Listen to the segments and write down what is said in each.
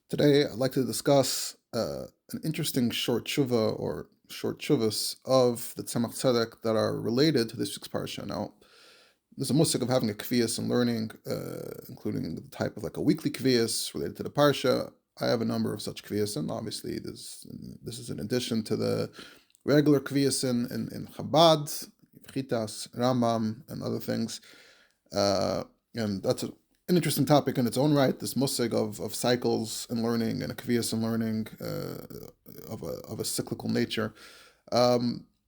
Today, I'd like to discuss an interesting short tshuva or short tshuvas of the Tzemach Tzedek that are related to this week's parsha. Now, there's a musik of having a kvias and learning, including the type of like a weekly kvias related to the parsha. I have a number of such kvias, and obviously this is in addition to the regular kvias in Chabad, Chitas, Rambam, and other things. And that's an interesting topic in its own right. This musig of cycles and learning and a kvias and learning of a cyclical nature.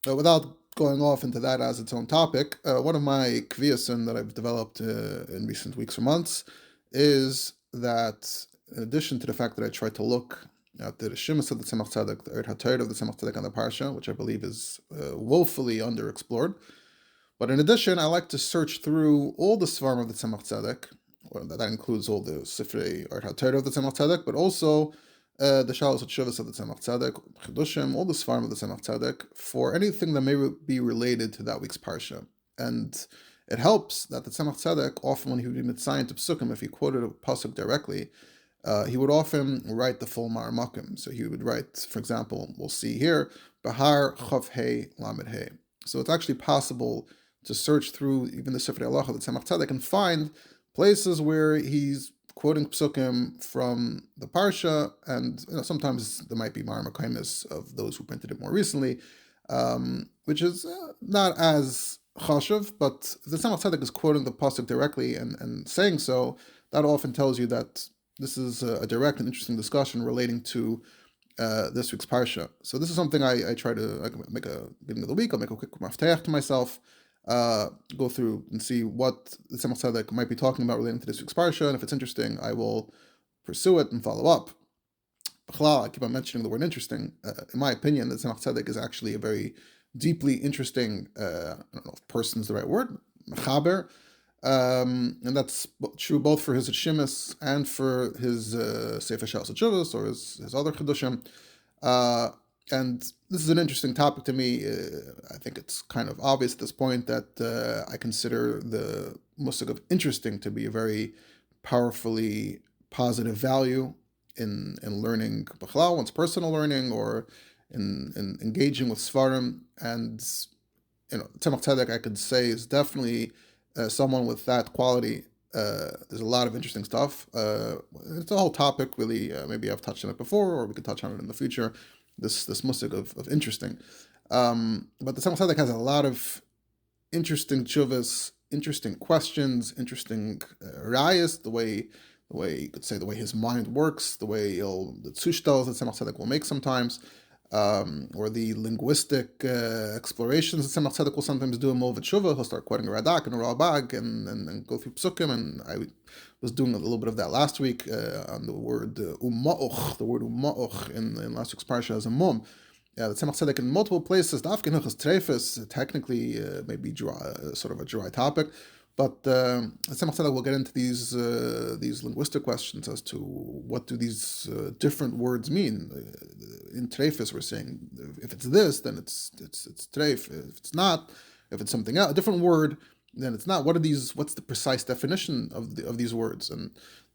Without going off into that as its own topic, one of my kviasin that I've developed in recent weeks or months is that, in addition to the fact that I try to look at the Rishimus of the Tzemach Tzedek, the Erd of the Tzemach Tzedek on the Parsha, which I believe is woefully underexplored. But in addition, I like to search through all the Svarim of the Tzemach Tzedek. Well, that includes all the Sifrei Erd HaTorah of the Tzemach Tzedek, but also the Shalos Tshuvos of the Tzemach Tzedek, Chedushim, all the Svarim of the Tzemach Tzedek, for anything that may be related to that week's Parsha. And it helps that the Tzemach Tzedek, often when he would be mitzayin to Psukim, if he quoted a pasuk directly, he would often write the full Maramakim. So he would write, for example, we'll see here, Bahar Chav Hey Lamed Hey. So it's actually possible to search through even the Sifrei Allah of the Tzemach Tzedek and find places where he's quoting psukim from the parsha, and sometimes there might be marmakaimis of those who printed it more recently, which is not as chashuv, but if the Tzemach Tzedek is quoting the pasuk directly and saying so, that often tells you that this is a direct and interesting discussion relating to this week's parsha. So this is something I try to make a beginning of the week. I'll make a quick mafteach to myself. Go through and see what the Tzemach Tzedek might be talking about relating to this week's parsha, and if it's interesting, I will pursue it and follow up. I keep on mentioning the word interesting. In my opinion, the Tzemach Tzedek is actually a very deeply interesting, I don't know if person is the right word, mechaber, and that's true both for his Hashimis and for his Sefer Shalos Tshuvos or his other Chedushim. And this is an interesting topic to me. I think it's kind of obvious at this point that I consider the musig of interesting to be a very powerfully positive value in learning b'chalal, one's personal learning, or in engaging with svarim. And Tzemach Tzedek, I could say, is definitely someone with that quality. There's a lot of interesting stuff. It's a whole topic, really. Maybe I've touched on it before, or we could touch on it in the future. This musik of interesting, but the Tzemach Tzedek has a lot of interesting tshuvas, interesting questions, interesting rayas. The way you could say the way his mind works, the tzushtas that Tzemach Tzedek will make sometimes, or the linguistic explorations that Tzemach Tzedek will sometimes do in Molvet Tshuva. He'll start quoting a Radak and a Ralbag and go through psukim, and I was doing a little bit of that last week on the word umma'uch, in last week's parsha as a mum. The Tzemach Tzedek in multiple places, the Afkin Hilchos Treifus, technically maybe sort of a dry topic, but Tzemach Tzedek will get into these linguistic questions as to what do these different words mean. In Treifus, we're saying if it's this, then it's treif. If it's not, if it's something else, a different word, then it's not. What's the precise definition of these words? And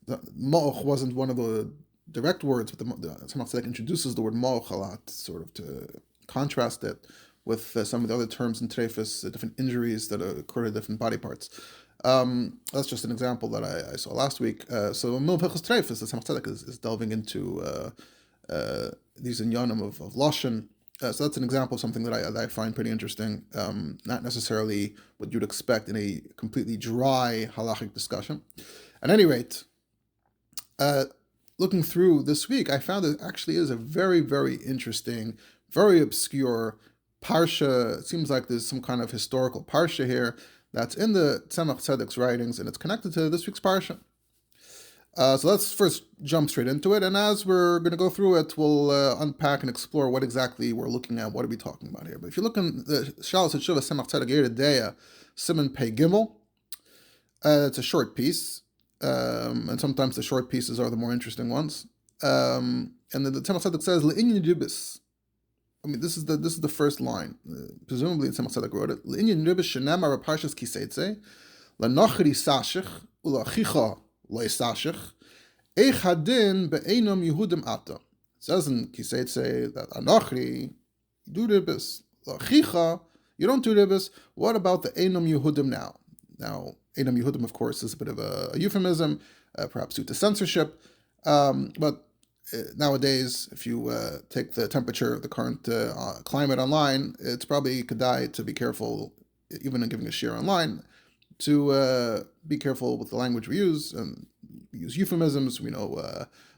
ma'och wasn't one of the direct words, but the Tzemach Tzedek introduces the word ma'och a lot, sort of to contrast it with some of the other terms in treifus, different injuries that occur to different body parts. That's just an example that I saw last week. So in Milvechus treifus, the Tzemach Tzedek is delving into these inyanim of lashon. So that's an example of something that I find pretty interesting. Not necessarily what you'd expect in a completely dry halachic discussion. At any rate, looking through this week, I found it actually is a very, very interesting, very obscure parsha. It seems like there's some kind of historical parsha here that's in the Tzemach Tzedek's writings, and it's connected to this week's parsha. So let's first jump straight into it, and as we're going to go through it, we'll unpack and explore what exactly we're looking at, what are we talking about here. But if you look in the Shalos Tshuvos Tzemach Tzedek Deya, Siman Pei Gimel, it's a short piece, and sometimes the short pieces are the more interesting ones. And then the Tzemach Tzedek says, Le'inyan ribbis. I mean, this is the first line. Presumably, Tzemach Tzedek wrote it. Le'inyan ribbis shenamar parshas kiseitze, la'nochri sashich, ula'chicha lo'isashich, Eichadin be'enam Yehudim ata. It says in Kiseitse that Anachri, you do ribbis. Lachicha, you don't do ribbis. What about the enam Yehudim now? Now, enam Yehudim, of course, is a bit of a euphemism, perhaps due to censorship. But nowadays, if you take the temperature of the current climate online, it's probably kedai to be careful, even in giving a share online, to be careful with the language we use, and we use euphemisms. We know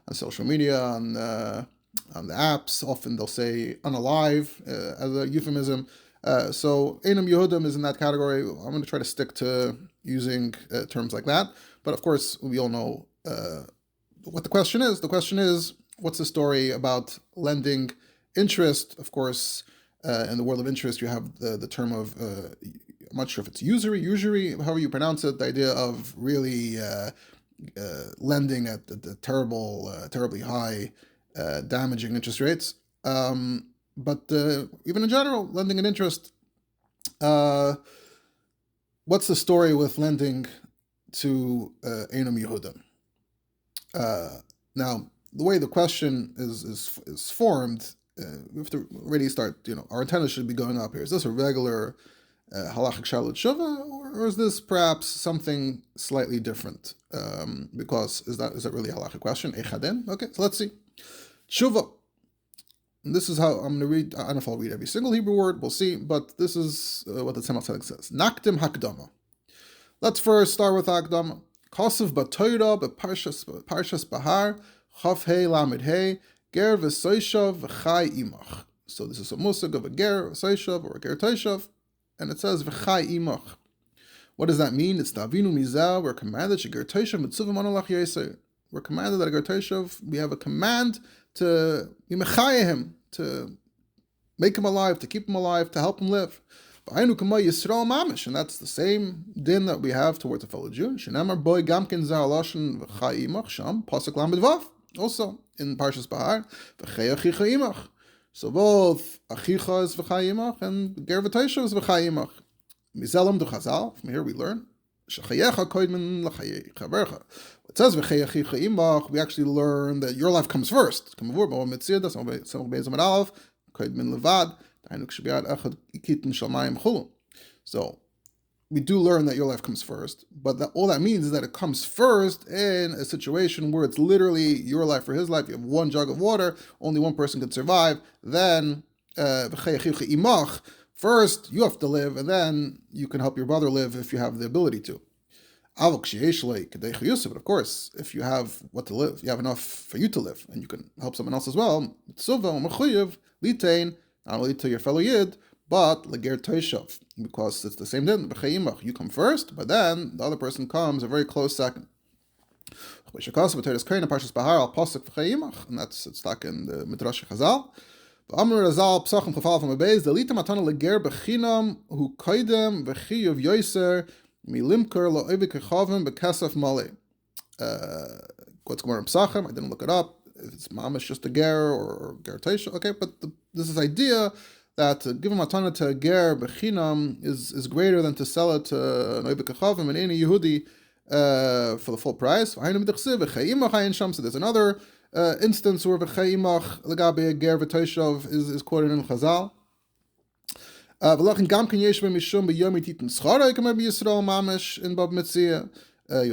on social media, on the apps, often they'll say unalive as a euphemism. So Einam Yehudim is in that category. I'm going to try to stick to using terms like that. But of course, we all know what the question is. The question is, what's the story about lending interest? Of course, in the world of interest, you have the term of, I'm not sure if it's usury, however you pronounce it, the idea of really lending at the terribly high, damaging interest rates. But even in general, lending and interest, what's the story with lending to Einam Yehudim? Now, the way the question is formed, we have to already start, our antenna should be going up here. Is this a regular halachic shalut tshuva, or is this perhaps something slightly different? Because is that really a halachic question? Echadin? Okay, so let's see. Tshuva. And this is how I'm going to read. I don't know if I'll read every single Hebrew word. We'll see. But this is what the Tzemach Tzedek says. Nakdim hakdama. Let's first start with hakdama. Kosev b'toira b'parshas bahar chav hey lamed hey ger v'soishav v'chai imach. So this is a musag of a ger v'soishav or a ger toshav, and it says v'chai imach. What does that mean? It's davinu mizah. We're commanded to ger toshav mitzuvah manolach yesei. We're commanded that a ger toshav, we have a command to yimechaya him, to make him alive, to keep him alive, to help him live. And that's the same din that we have towards a fellow Jew. Also in Parshas Bahar, so both achicha is v'chayimach and ger v'toshav is v'chayimach. Mizelam du Chazal. From here we learn it says v'cheyachicha imach. We actually learn that your life comes first. So we do learn that your life comes first, but all that means is that it comes first in a situation where it's literally your life or his life. You have one jug of water, only one person can survive. Then first you have to live, and then you can help your brother live if you have the ability to. But of course, if you have what to live, you have enough for you to live, and you can help someone else as well. Not only to your fellow Yid, but leger toshav, because it's the same din. You come first, but then the other person comes a very close second. And that's it's stuck in the Midrash Chazal. Amr Razal Psachim Chafal from Abayz, the Lita Matana leger bechinam hu kaidem v'chiyuv yoiser milimker lo'evik chavim bekasef male. What's going on Psachim? I didn't look it up. It's mamish just a ger or ger teisha. Okay, but this is idea that to give a matana to a ger bechinam is greater than to sell it to noibik chavim and any Yehudi for the full price. So there's another instance where v'chayimach legabe a ger v'teishav is quoted in Chazal. You're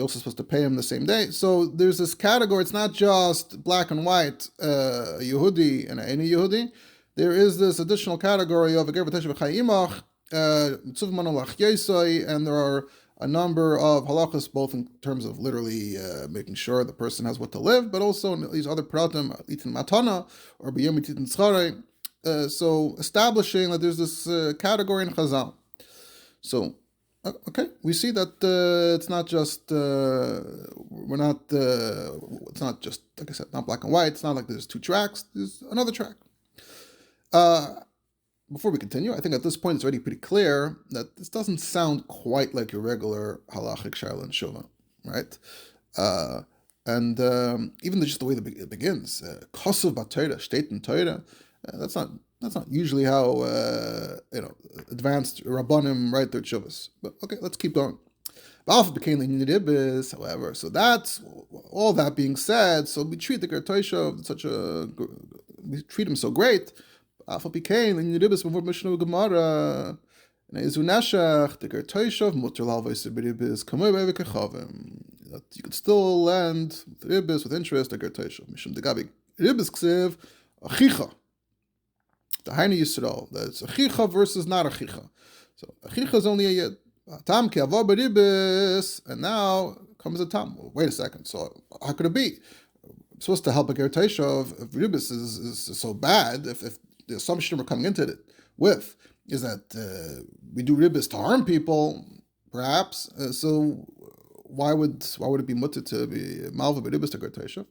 also supposed to pay him the same day. So there's this category. It's not just black and white, Yehudi and any Yehudi. There is this additional category of a ger v'teishav v'chayimach, mitzvah manolach yesai, and there are a number of halachas, both in terms of literally making sure the person has what to live, but also in these other pratim, itin matana, or b'yom titin tzcharei. So establishing that there's this category in Chazal. So, okay, we see that it's not just, it's not just, like I said, not black and white. It's not like there's two tracks. There's another track. Before we continue, I think at this point it's already pretty clear that this doesn't sound quite like your regular halachic shaila and shova, right? And even just the way it begins, kosev b'Torah, state in Torah, that's not usually how advanced rabbanim write their tshuvas. But okay, let's keep going. Alpha became the ribbis, however. So that's all that being said. So we treat the toshav we treat him so great. Alpha became the ribbis before Mishnah Gemara. You could still lend ribbis with interest the gertoshav. Mishum degabi ribbis ksiv achicha. The Hainu Yisrael. That's achicha versus not achicha. So achicha is only a yid. Tam ki avo beribis, and now comes a tam. Well, wait a second. So how could it be? I'm supposed to help a gertoshav if ribbis is so bad. If the assumption we're coming into it with is that we do ribbis to harm people, perhaps. So why would it be mutter to be malva beribis to gertoshav?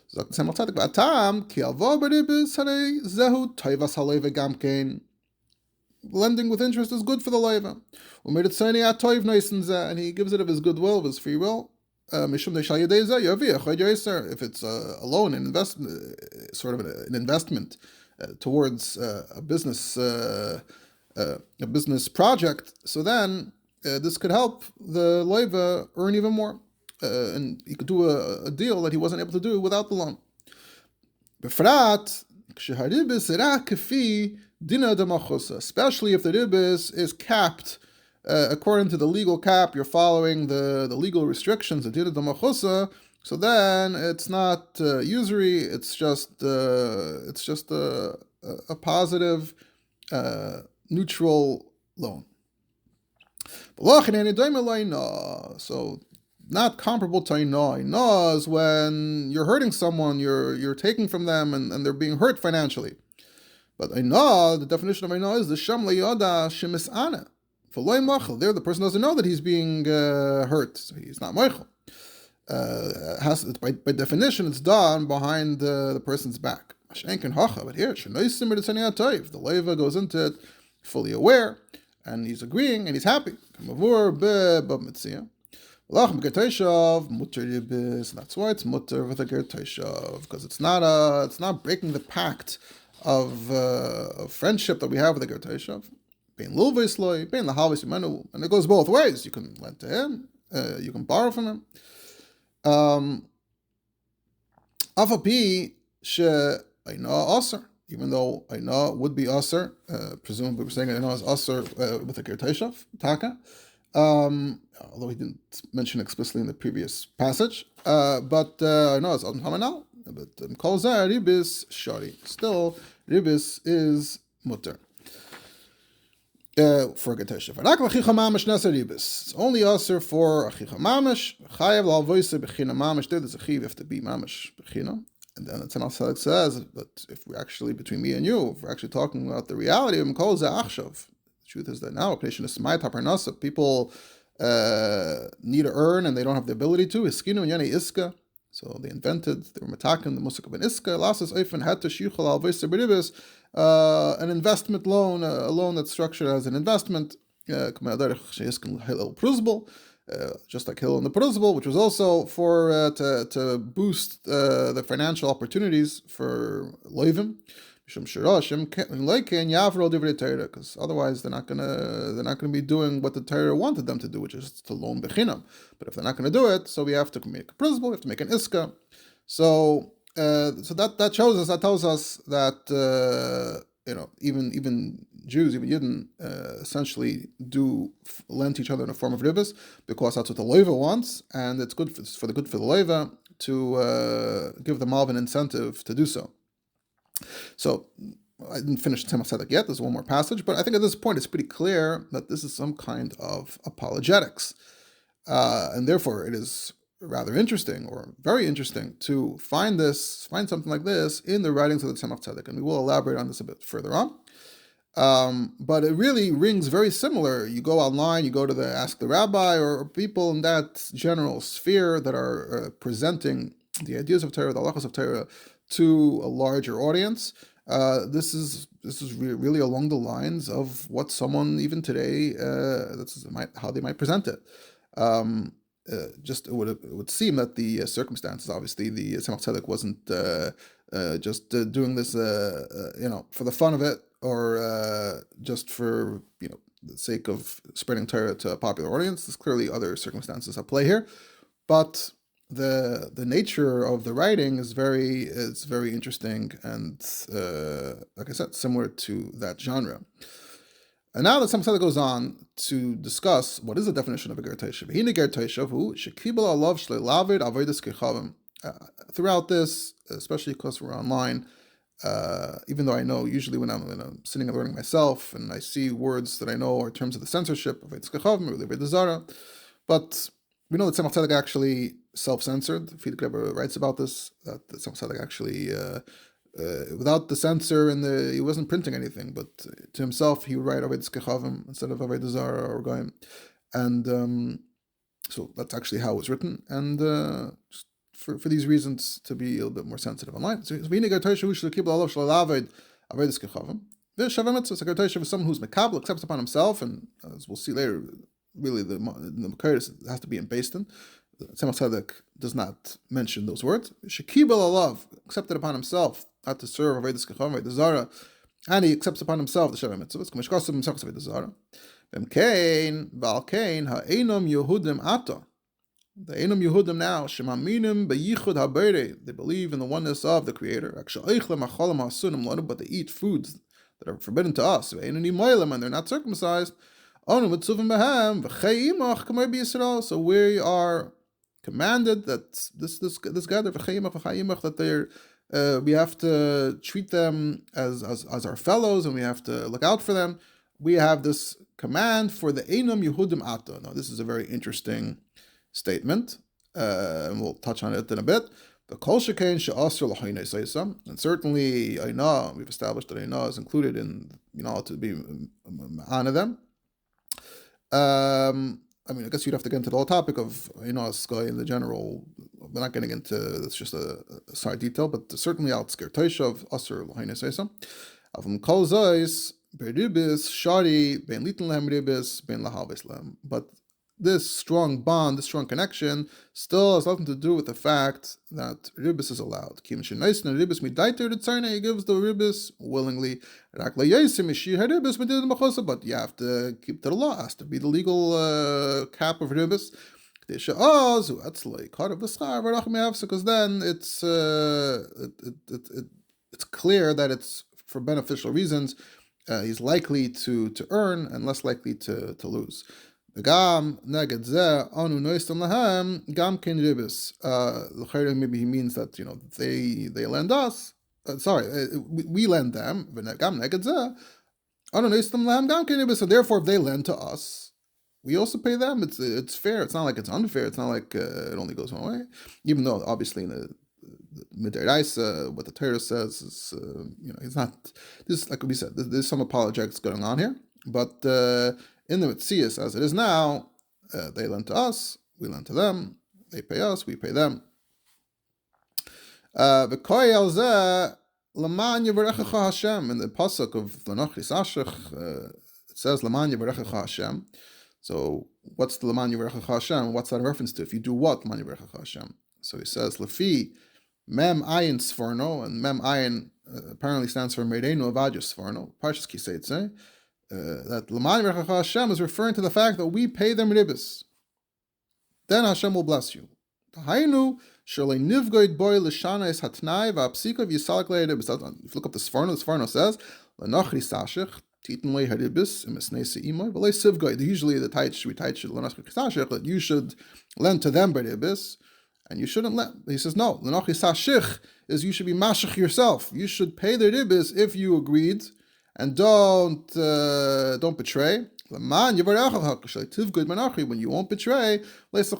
So Tzemach Tzedek ba'atam ki avo beribis harei zehu toivas haleva gamkein. Lending with interest is good for the leiva. And he gives it of his goodwill, of his free will. If it's a loan, an investment, sort of an investment towards a business project, so then this could help the leiva earn even more, and he could do a deal that he wasn't able to do without the loan. Especially if the ribbis is capped according to the legal cap, you're following the legal restrictions of dina d'machusa. So then it's not usury; it's just a positive, neutral loan. So not comparable to Aina. Aina is when you're hurting someone, you're taking from them, and they're being hurt financially. But Aina, the definition of Aina is the Shamla Yoda Shemisana. For Loi Machel, there the person doesn't know that he's being hurt, so he's not Machel. By definition, it's done behind the person's back. But here, the Leiva goes into it fully aware, and he's agreeing, and he's happy. And that's why it's mutter with a gertoshav, because it's not breaking the pact of friendship that we have with the gertoshav. Being lulveisloi, being lahalvis yimenu, and it goes both ways. You can lend to him, you can borrow from him. Afapi she aina aser, even though aina would be aser, presumably we're saying aina is aser with a gertoshav taka. Although he didn't mention explicitly in the previous passage, but I know it's on Hamanal. But kol zeh ribbis shari. Still, ribbis is mutter for a geteshev. Rak l'achicha mamash nasa ribbis. It's only aser for achicha mamash. Chayav l'alvoise bechina mamash. There's a chiv, you have to be mamash bechina. And then Tzemach Tzedek says, but if we're actually between me and you, if we're actually talking about the reality of kol zeh achshav. The truth is that now a patient is my taparnasa. People need to earn and they don't have the ability to. Hiskinu and yani iska. So they were matakin the musik of an iska. Lasas oifen had to shichol al v'esabiribis, an investment loan, a loan that's structured as an investment. Just like Hill and the Pruzbal, which was also for to boost the financial opportunities for loivim. Because otherwise they're not gonna be doing what the Torah wanted them to do, which is to loan bechinam. But if they're not gonna do it, so we have to make a principle, we have to make an iska. So that shows us, that tells us that even Jews, even Yidden, essentially do lend to each other in a form of ribbis, because that's what the loiva wants, and it's good for the loiva to give the malv an incentive to do so. So I didn't finish Tzemach Tzedek yet. There's one more passage, but I think at this point it's pretty clear that this is some kind of apologetics, and therefore it is rather interesting, or very interesting, to find something like this in the writings of the Tzemach Tzedek, and we will elaborate on this a bit further on. But it really rings very similar. You go online, you go to the Ask the Rabbi, or people in that general sphere that are presenting the ideas of Torah, the halachos of Torah, to a larger audience. This is really along the lines of what someone even today, how they might present it. It would seem that the circumstances, obviously, the Tzemach Tzedek wasn't just doing this, for the fun of it, or just for the sake of spreading Torah to a popular audience. There's clearly other circumstances at play here, but the nature of the writing is very interesting and, like I said, similar to that genre. And now the Tzemach Tzedek goes on to discuss what is the definition of a ger toshav. Hine ger toshav hu shekibel alav shleilavid avodas kechavim. Throughout this, especially because we're online, even though I know usually when I'm sitting and learning myself and I see words that I know are terms of the censorship of avodas kechavim or avodas zara, but we know that Tzemach Tzedek actually self-censored. Friedrich Rebbe writes about this, that the Tzemach Tzedek actually without the censor and he wasn't printing anything, but to himself he would write avodas kechavim instead of avodas zara or goyim, and so that's actually how it was written. And just for these reasons, to be a little bit more sensitive online. So v'hine ger toshav hu shekibel alav shleilavid avodas kechavim. V'shaveh mitzvos. A ger toshav is someone who's mekabel, accepts upon himself, and as we'll see later, really the Makarides has to be in Beistin. Tzemach Tzedek does not mention those words. Shekibel alav, accepted upon himself, not to serve avodas kechavim, avodas zara, and he accepts upon himself the Shaveh mitzvahs. K'mishkasav himself avodas zara. V'mkein v'alkein ha'enom Yehudim ata. The Einam Yehudim now shemaminim beyichud habeirei. They believe in the oneness of the Creator. But they eat foods that are forbidden to us. And they're not circumcised. So we are commanded that this gather that they're we have to treat them as our fellows, and we have to look out for them. We have this command for the Einam Yehudim ata. Now this is a very interesting statement, and we'll touch on it in a bit. The kol shekain she'asur l'haynei seisam, and certainly Aina, we've established that Aina is included in, to be honor them. I mean, I guess you'd have to get into the whole topic of Aina sky in the general. We're not getting into that's just a side detail, but certainly out ger toshav asur l'haynei seisam. Avum kol zayis ribbis shari ben litin lehem ribbis ben lahaves lehem, but this strong bond, this strong connection, still has nothing to do with the fact that ribbis is allowed. He gives the ribbis willingly. But you have to keep to the law. It has to be the legal cap of ribbis. Because then it's clear that it's for beneficial reasons. He's likely to earn and less likely to lose. Gam neged zeh anu noistam lahem gam ken ribbis. Maybe he means that they lend us. We lend them. Gam neged zeh anu noistam lahem gam ken ribbis. So therefore, if they lend to us, we also pay them. It's fair. It's not like it's unfair. It's not like it only goes one way. Even though obviously in the midiraisa, what the Torah says is it's not this, like we said. There's some apologetics going on here, but. In the Metzias, as it is now, they lend to us, we lend to them, they pay us, we pay them. In the pasuk of Lanoch Yisashach, it says Laman Yivarechecha Hashem. So what's the Laman Yivarechecha Hashem? What's that a reference to? If you do what, Laman Yivarechecha Hashem? So he says Lefi Mem Ayin Sforno, and Mem Ayin apparently stands for Mereinu Avadya Sforno. Parshas Kiseitze. That Laman Yivarechecha Hashem is referring to the fact that we pay them ribbis. Then Hashem will bless you. Hainu shalei nivgoid boy l'shana es hatnai v'apsika v'yisalek le'ribbis. If you look up the Sforno says l'nochri sashich titin lei haribbis imesnei se'imoy v'lei sivgoid. Usually the tithe should be tithe l'nochri sashich, that you should lend to them by ribbis, and you shouldn't lend. He says no. L'nochri sashich is you should be mashich yourself. You should pay the ribbis if you agreed. And don't betray. When you won't betray, maybe the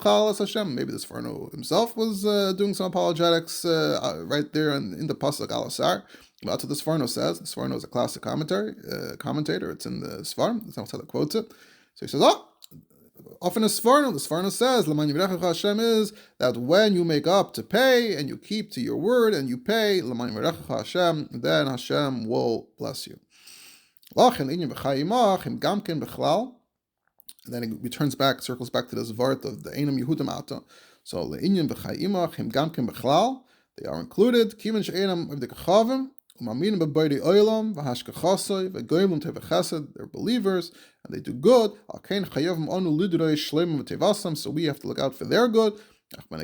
Sforno himself was doing some apologetics right there in the pasuk Alasar. That's what the Sforno says. The Sforno is a classic commentator. It's in the Sforno. That's how it quotes it. So he says, often the Sforno says, Laman Yivarechecha Hashem is that when you make up to pay and you keep to your word and you pay, Laman Yivarechecha Hashem, then Hashem will bless you. And then he circles back to this vart of the Einam Yehudim ata. So they are included. They're believers and they do good. So we have to look out for their good. But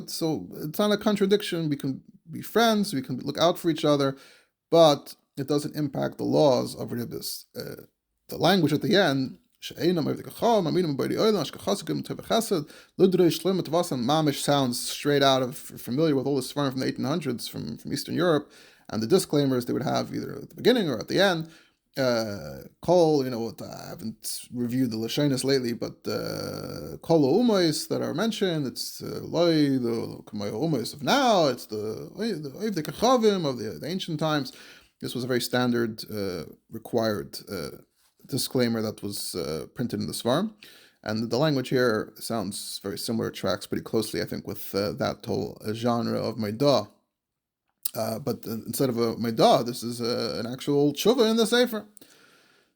so it's not a contradiction. We can be friends, we can look out for each other, but it doesn't impact the laws of ribbis. The language at the end, mamish sounds straight out of, familiar with all the svarim from the 1800s from Eastern Europe, and the disclaimers they would have either at the beginning or at the end. Kol, I haven't reviewed the Lashonis lately, but Kol Umois that are mentioned, it's Loi, the Umois of now, it's the Kachavim of the ancient times. This was a very standard, required disclaimer that was printed in the Svarim. And the language here sounds very similar, tracks pretty closely, I think, with that whole genre of Maidah. But instead of a Maidah, this is an actual tshuva in the Sefer.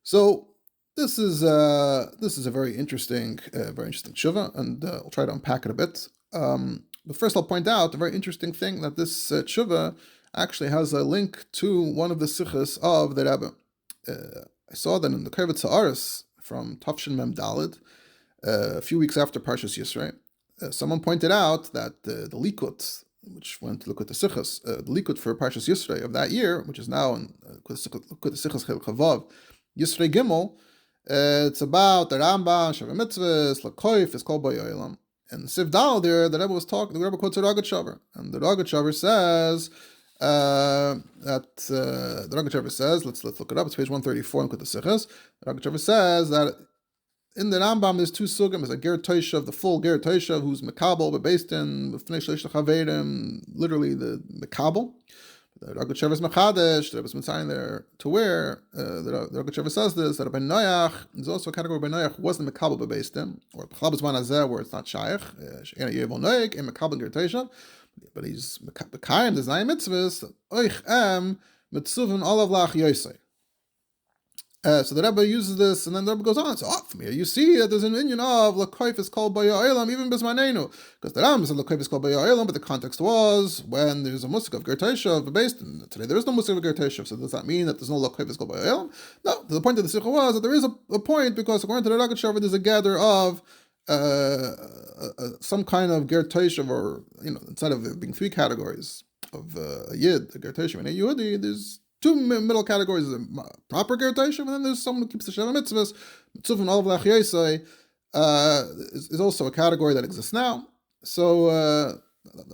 So this is a very interesting tshuva, and I'll try to unpack it a bit. But first, I'll point out a very interesting thing, that this tshuva actually has a link to one of the sichos of the Rebbe. I saw that in the Kovitz Ha'aris from Tafshin Mem Daled, a few weeks after Parshas Yisrei, someone pointed out that the Likut, which went to look at the Sichos, the Likut for Parshas Yisrei of that year, which is now in Sichos Chel Chavav, Yisrei Gimel, it's about the Rambam, Shavah Mitzvahs, Lakoif, is called by Yoilam. And Siv Dal there, the Rebbe quotes a Rogatchover, and the Rogatchover says let's look it up, it's page 134 in Kut Sichos. The Rogatchover says that in the Rambam, there's two sugim. There's a ger toshav, the full ger toshav, who's mekabel, but based in literally the mekabel. The Rogatchover is mechadesh. The Rebbe's been signing there to where the Rogatchover says this, that Ben Noach is also a category. Ben Noach wasn't mekabel, but based in, or b'chlab zman hazeh, where it's not shaykh. She'ena yevel noik and mekabel ger toshav, but he's mekayim the znayim mitzvahs oich mitzuvin olav lach yosei. So the Rebbe uses this, and then the Rebbe goes on. So, from here, you see that there's an union of Lakoif is called by Ya'ilam, even Bismanenu. Because the Ram said Lakoif is called by Ya'ilam, but the context was when there's a musik of Gerteshav based. And today there is no musik of Gerteshav, so does that mean that there's no Lakoif is called by Ya'ilam? No, the point of the Sikha was that there is a point, because according to the Rogatchover, there's a gather of some kind of Gerteshav, or, instead of there being three categories of a Yid, a Gerteshav, and a Yehudi, there's two middle categories: proper ger toshav, and then there's someone who keeps the Sheva mitzvahs. Mitzvah olav lach yosei is also a category that exists now. So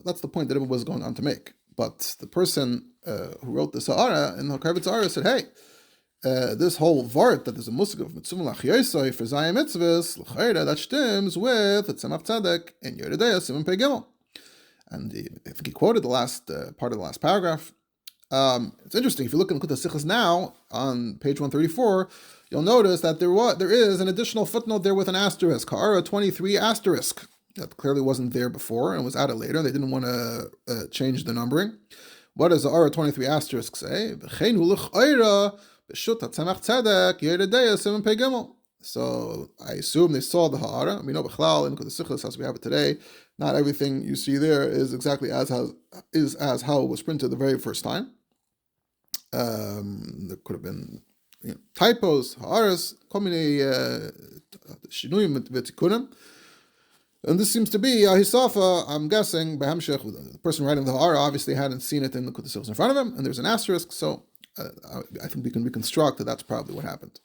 that's the point that everyone was going on to make. But the person who wrote this Ha'ara in the Kovitz Ha'aris said, "Hey, this whole vart that there's a musik of mitzvah lach yosei for zayim mitzvahs l'chayda, that stems with the Tzemach Tzedek in Yoreh De'ah Siman Pei Gimel." And I think he quoted the last part of the last paragraph. It's interesting, if you look at the Sichos now on page 134, you'll notice that there is an additional footnote there with an asterisk, Ha'ara 23 asterisk, that clearly wasn't there before and was added later. They didn't want to change the numbering. What does the Ha'ara 23 asterisk say? So I assume they saw the Ha'ara. We know B'chlal in the Sichos as we have it today, not everything you see there is exactly as how it was printed the very first time. There could have been typos, ha'aras, komine shinuyim v'tikunim, and this seems to be Ahisafa. I'm guessing Behemshech, the person writing the ha'ara obviously hadn't seen it in the Sichos in front of him, and there's an asterisk. So I think we can reconstruct that that's probably what happened.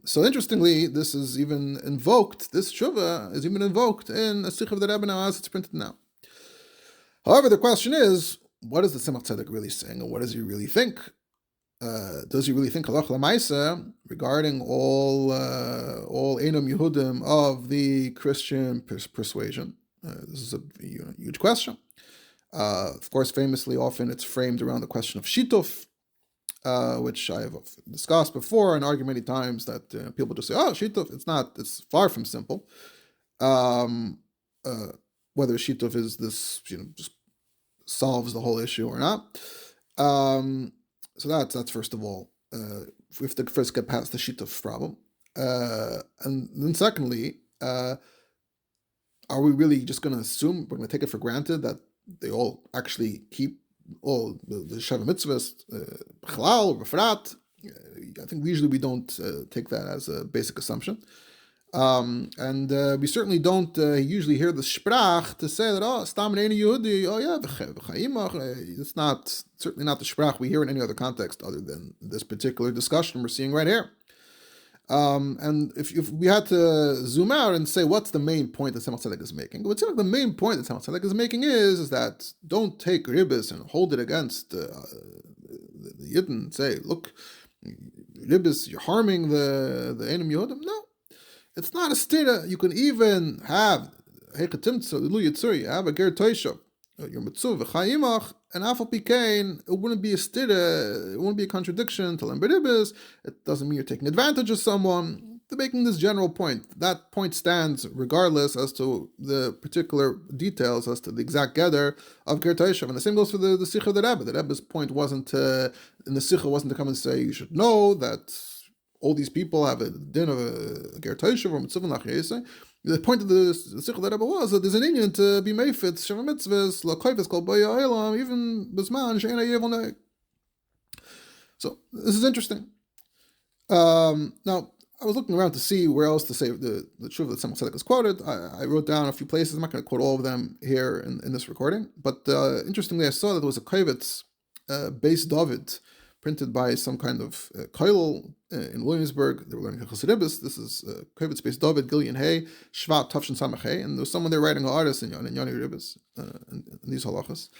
So interestingly, this is even invoked. This tshuva is even invoked in a Sikh of the Rebbe now as it's printed now. However, the question is, what is the Tzemach Tzedek really saying, and what does he really think? Does he really think halach l'maisa regarding all Einam Yehudim of the Christian persuasion? This is a huge question. Of course, famously, often it's framed around the question of shituf, which I have discussed before and argued many times that people just say, "Oh, shituf." It's far from simple. Whether shituf is this, just solves the whole issue or not. So that's first of all, we have to first get past the shituf problem, and then secondly, are we really just going to assume, we're going to take it for granted that they all actually keep all the Sheva mitzvahs, b'chalal, b'frat. I think usually we don't take that as a basic assumption. And we certainly don't usually hear the sprach to say that, oh, stam reini Yehudi, oh yeah, it's not, certainly not the sprach we hear in any other context other than this particular discussion we're seeing right here. And if we had to zoom out and say what's the main point that Tzemach Tzedek is making, what's the main point that Tzemach Tzedek is making is that don't take ribbis and hold it against the Yidden and say, look, ribbis, you're harming the Einem Yehudim. No, it's not a stira. You can even have you have a ger toshav, your mitzvah v'chayimach, and afal pikein, it wouldn't be a stira, it wouldn't be a contradiction to ribbis. It doesn't mean you're taking advantage of someone. They're making this general point. That point stands regardless as to the particular details, as to the exact gather of ger toshav. And the same goes for the Sikha of the Rebbe. The Rebbe's point wasn't in the Sikha wasn't to come and say you should know that all these people have a din of a ger toshav or mitzvah nachyesei. The point of the Sikha that Rebbe was that there's an Indian to be meifetz sheva mitzvahs lakoyves called b'ya elam even b'zman she'ena yevonei. So this is interesting. Now I was looking around to see where else to say the tshuva that Tzemach Tzedek is quoted. I wrote down a few places. I'm not going to quote all of them here in this recording, but interestingly, I saw that there was a kovetz Beis David printed by some kind of koilel in Williamsburg. They were learning ribbis. This is kovetz Beis David Gillian Hay Shvat Tavshin Samach Hay, and there was someone there writing an artist in Yoni ribbis in these halachas.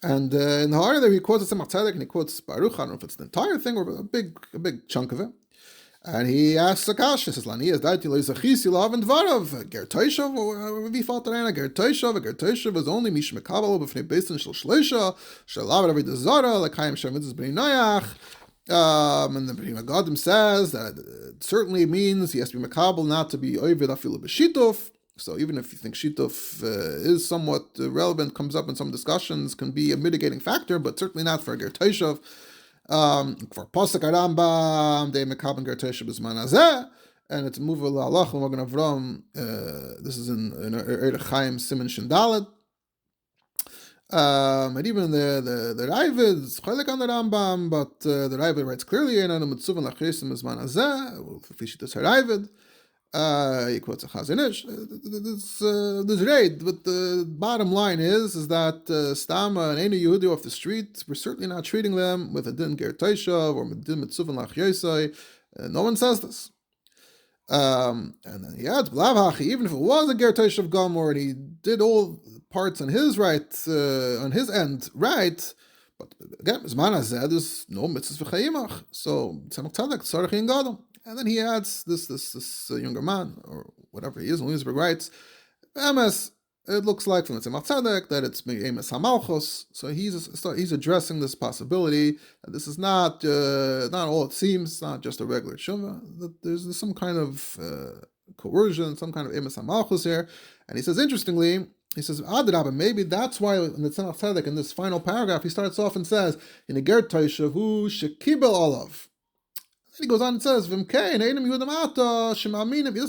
And in the Ha'ara there he quotes Tzemach Tzedek and he quotes Baruch. I don't know if it's the entire thing or a big chunk of it. And he asks Akash, he says, Lani is daiti lo zachis yilav and dvarav, ger toshav, or vi faltarena, ger toshav is only mish mekabel, b'fnei beisin shel shleisha, shel lav every desara, lekayim shem mitzvahs b'nei noyach. And the Bnei Gadim says that it certainly means he has to be mekabel, not to be oivid afilu b'shituf. So even if you think shituf is somewhat relevant, comes up in some discussions, can be a mitigating factor, but certainly not for ger toshav. For Pasuk Rambam, they mekaben ger toshav b'zman hazeh, and it's Muva La'alach L'Magen Avram. This is in Eir Chaim Siman Shin Daled. And even the Ravid is chaylik on the Rambam, but the Ravid writes clearly in Anu Mitzuvan Lachrisim b'zman hazeh, Fishitas HaRavid. He quotes a Chazon Ish. There's raid, but the bottom line is that Stama and any Yehudi off the street, we're certainly not treating them with a din ger toshav or with din mitzvah lachyosei. No one says this. And then he adds, even if it was a ger toshav gomor and he did all parts on his right, on his end right, but again, zman hazeh, there's no mitzvahs v'chayimach. So Tzemach Tzedek tzarich in gadol. And then he adds this younger man, or whatever he is, Williamsburg writes, MS, it looks like from the Tzemach Tzedek that it's Me'emes HaMalchus. So he's addressing this possibility that this is not all it seems, it's not just a regular tshuva, that there's some kind of coercion, some kind of Emes HaMalchus here. And he says, interestingly, he says, Adrabah, maybe that's why in the Tzemach Tzedek, in this final paragraph, he starts off and says, in a ger toshav hu shekibel olav. And he goes on and says, he doesn't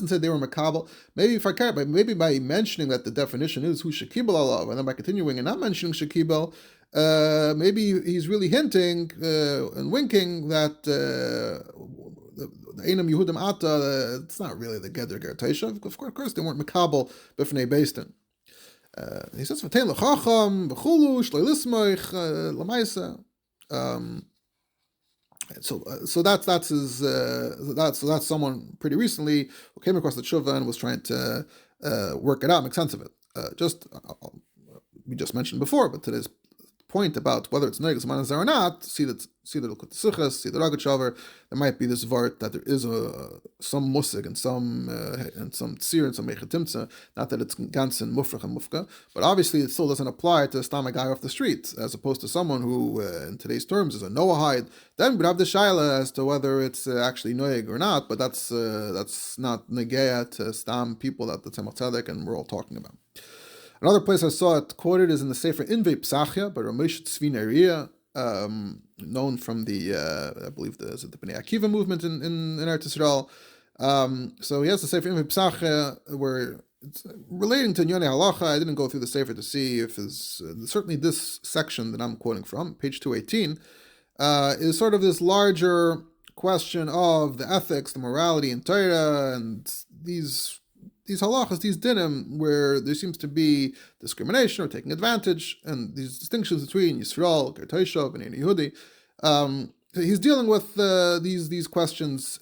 say they were makabel. Maybe if I care, but maybe by mentioning that the definition is who shekibel alav, and then by continuing and not mentioning shekibel, maybe he's really hinting and winking that the Einam Yehudim Ata, it's not really the Geder Ger Toshav. Of course, they weren't makabel b'fnei beistin. He says, "V'tein l'chacham b'chulu shloi lismoich l'maisa." So that's his that's someone pretty recently who came across the tshuva and was trying to work it out, make sense of it. We just mentioned before, but today's point about whether it's negus manazar or not, see the Suchas, see the Ragachover, there might be this vart that there is some musig and some tzir and some mechatimtza, not that it's ganz and mufrach and mufka, but obviously it still doesn't apply to a guy off the street, as opposed to someone who, in today's terms, is a Noahide. Then we have the shaila as to whether it's actually noeg or not, but that's not negea to stam people that the Tzemach Tzedek and we're all talking about. Another place I saw it quoted is in the Sefer Invei Psachia by Ramesh Tzvi Neriya, known from the I believe the Bnei Akiva movement in Eretz Yisrael. So he has the Sefer Invei Psachia where it's relating to Nyone Halacha. I didn't go through the Sefer to see if is certainly this section that I'm quoting from, page 218, is sort of this larger question of the ethics, the morality in Torah, and these halachas, these dinim, where there seems to be discrimination or taking advantage, and these distinctions between Yisrael, toshav, and Ein Yehudi. He's dealing with these questions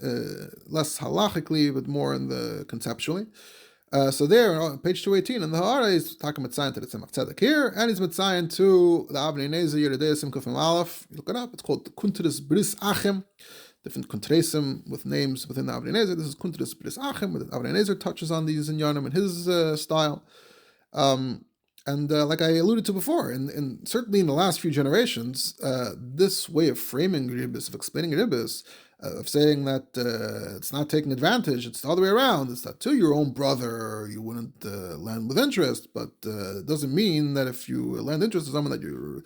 less halachically, but more in the conceptually. So there, on page 218, in the Ha'ara, he's talking Mitzayin to the Tzemach Tzedek here, and he's Mitzayin to the Avnei Nezer Yeridei Simkuf and Aleph. You look it up, it's called the Kuntris Bris Achim, different kuntresim with names within the Avnei Nezer. This is Kuntris Bris Achim, where the Avnei Nezer touches on these in Yonim in his style. And like I alluded to before, and certainly in the last few generations, this way of framing ribbis, of explaining ribbis, of saying that it's not taking advantage, it's the other way around. It's that to your own brother you wouldn't lend with interest, but it doesn't mean that if you lend interest to someone that you're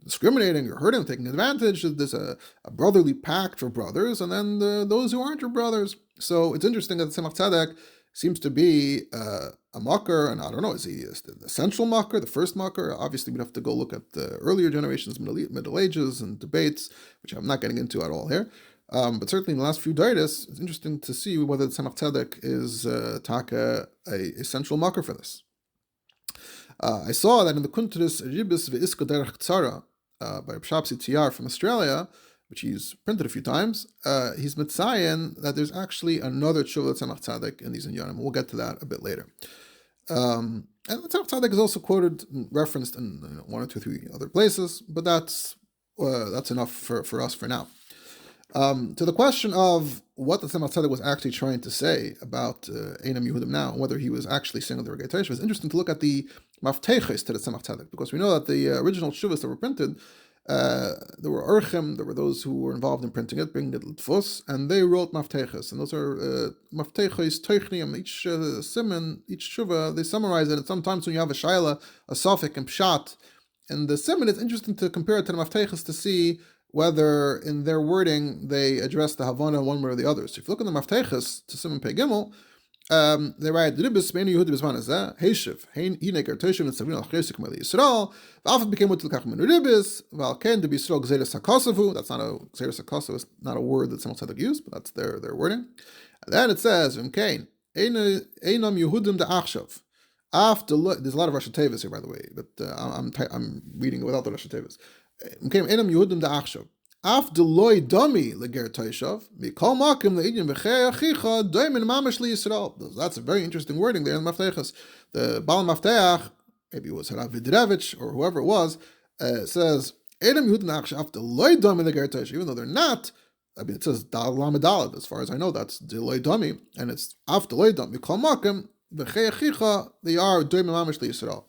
discriminating, you're hurting, taking advantage. There's a brotherly pact for brothers, and then those who aren't your brothers. So it's interesting that the Tzemach Tzedek seems to be a makar, and I don't know, is he the essential makar, the first makar? Obviously, we'd have to go look at the earlier generations, Middle Ages, and debates, which I'm not getting into at all here. But certainly in the last few daidas, it's interesting to see whether the Tzemach Tzedek is taka a central makar for this. I saw that in the Kuntris Ribbis Ve'iska Derech Tzara by Pshapsi Tiyar from Australia, which he's printed a few times, he's mitzayin that there's actually another tshuva Tzemach Tzedek in these inyanim. We'll get to that a bit later. And Tzemach Tzedek is also quoted, referenced in one or two, three other places, but that's enough for us for now. To the question of what the Tzemach Tzedek was actually trying to say about Einam Yehudim now, whether he was actually saying the Regateish, it's interesting to look at the Mafteches to the Tzemach Tzedek, because we know that the original shuvas that were printed, there were Urchim, there were those who were involved in printing it, bringing it l'tfus, and they wrote Mafteches, and those are Mafteches, Teichnium, each siman, each shuva, they summarize it, and sometimes when you have a shaila, a safek, and pshat, and the siman, it's interesting to compare it to the Mafteches to see whether in their wording they address the Havana one way or the other. So if you look at the Mafteches to Simon Pei Gimel, they write ribbis Ein Yehudi b'zman hazeh heishiv hinei gertoshim and savin al chesik meli Yisrael v'afat became what tilkach min ribbis v'al ken to be Yisrael gzeres hakosavu. That's not a gzeres hakosavu. It's not a word that Tzemach Tzedek used, but that's their wording. And then it says v'mkein einam Yehudim de'achshav. After there's a lot of Rosh Tevis here, by the way, but I'm reading it without the Rosh Tevis. Einam Yehudim de'achshav. Af deloy dami leger toshav mikol makim leidin v'chei achicha doimin mamash liYisrael. That's a very interesting wording there in the Mafteches. The Baal Mafteach, maybe it was Harav Vidrevich or whoever it was, says Einam Yehudim de'achshav af deloy dami leger toshav. Even though they're not, I mean, it says dal lamedalad. As far as I know, that's deloy dami, and it's af deloy dami mikol makim v'chei achicha. They are doimin mamash liYisrael.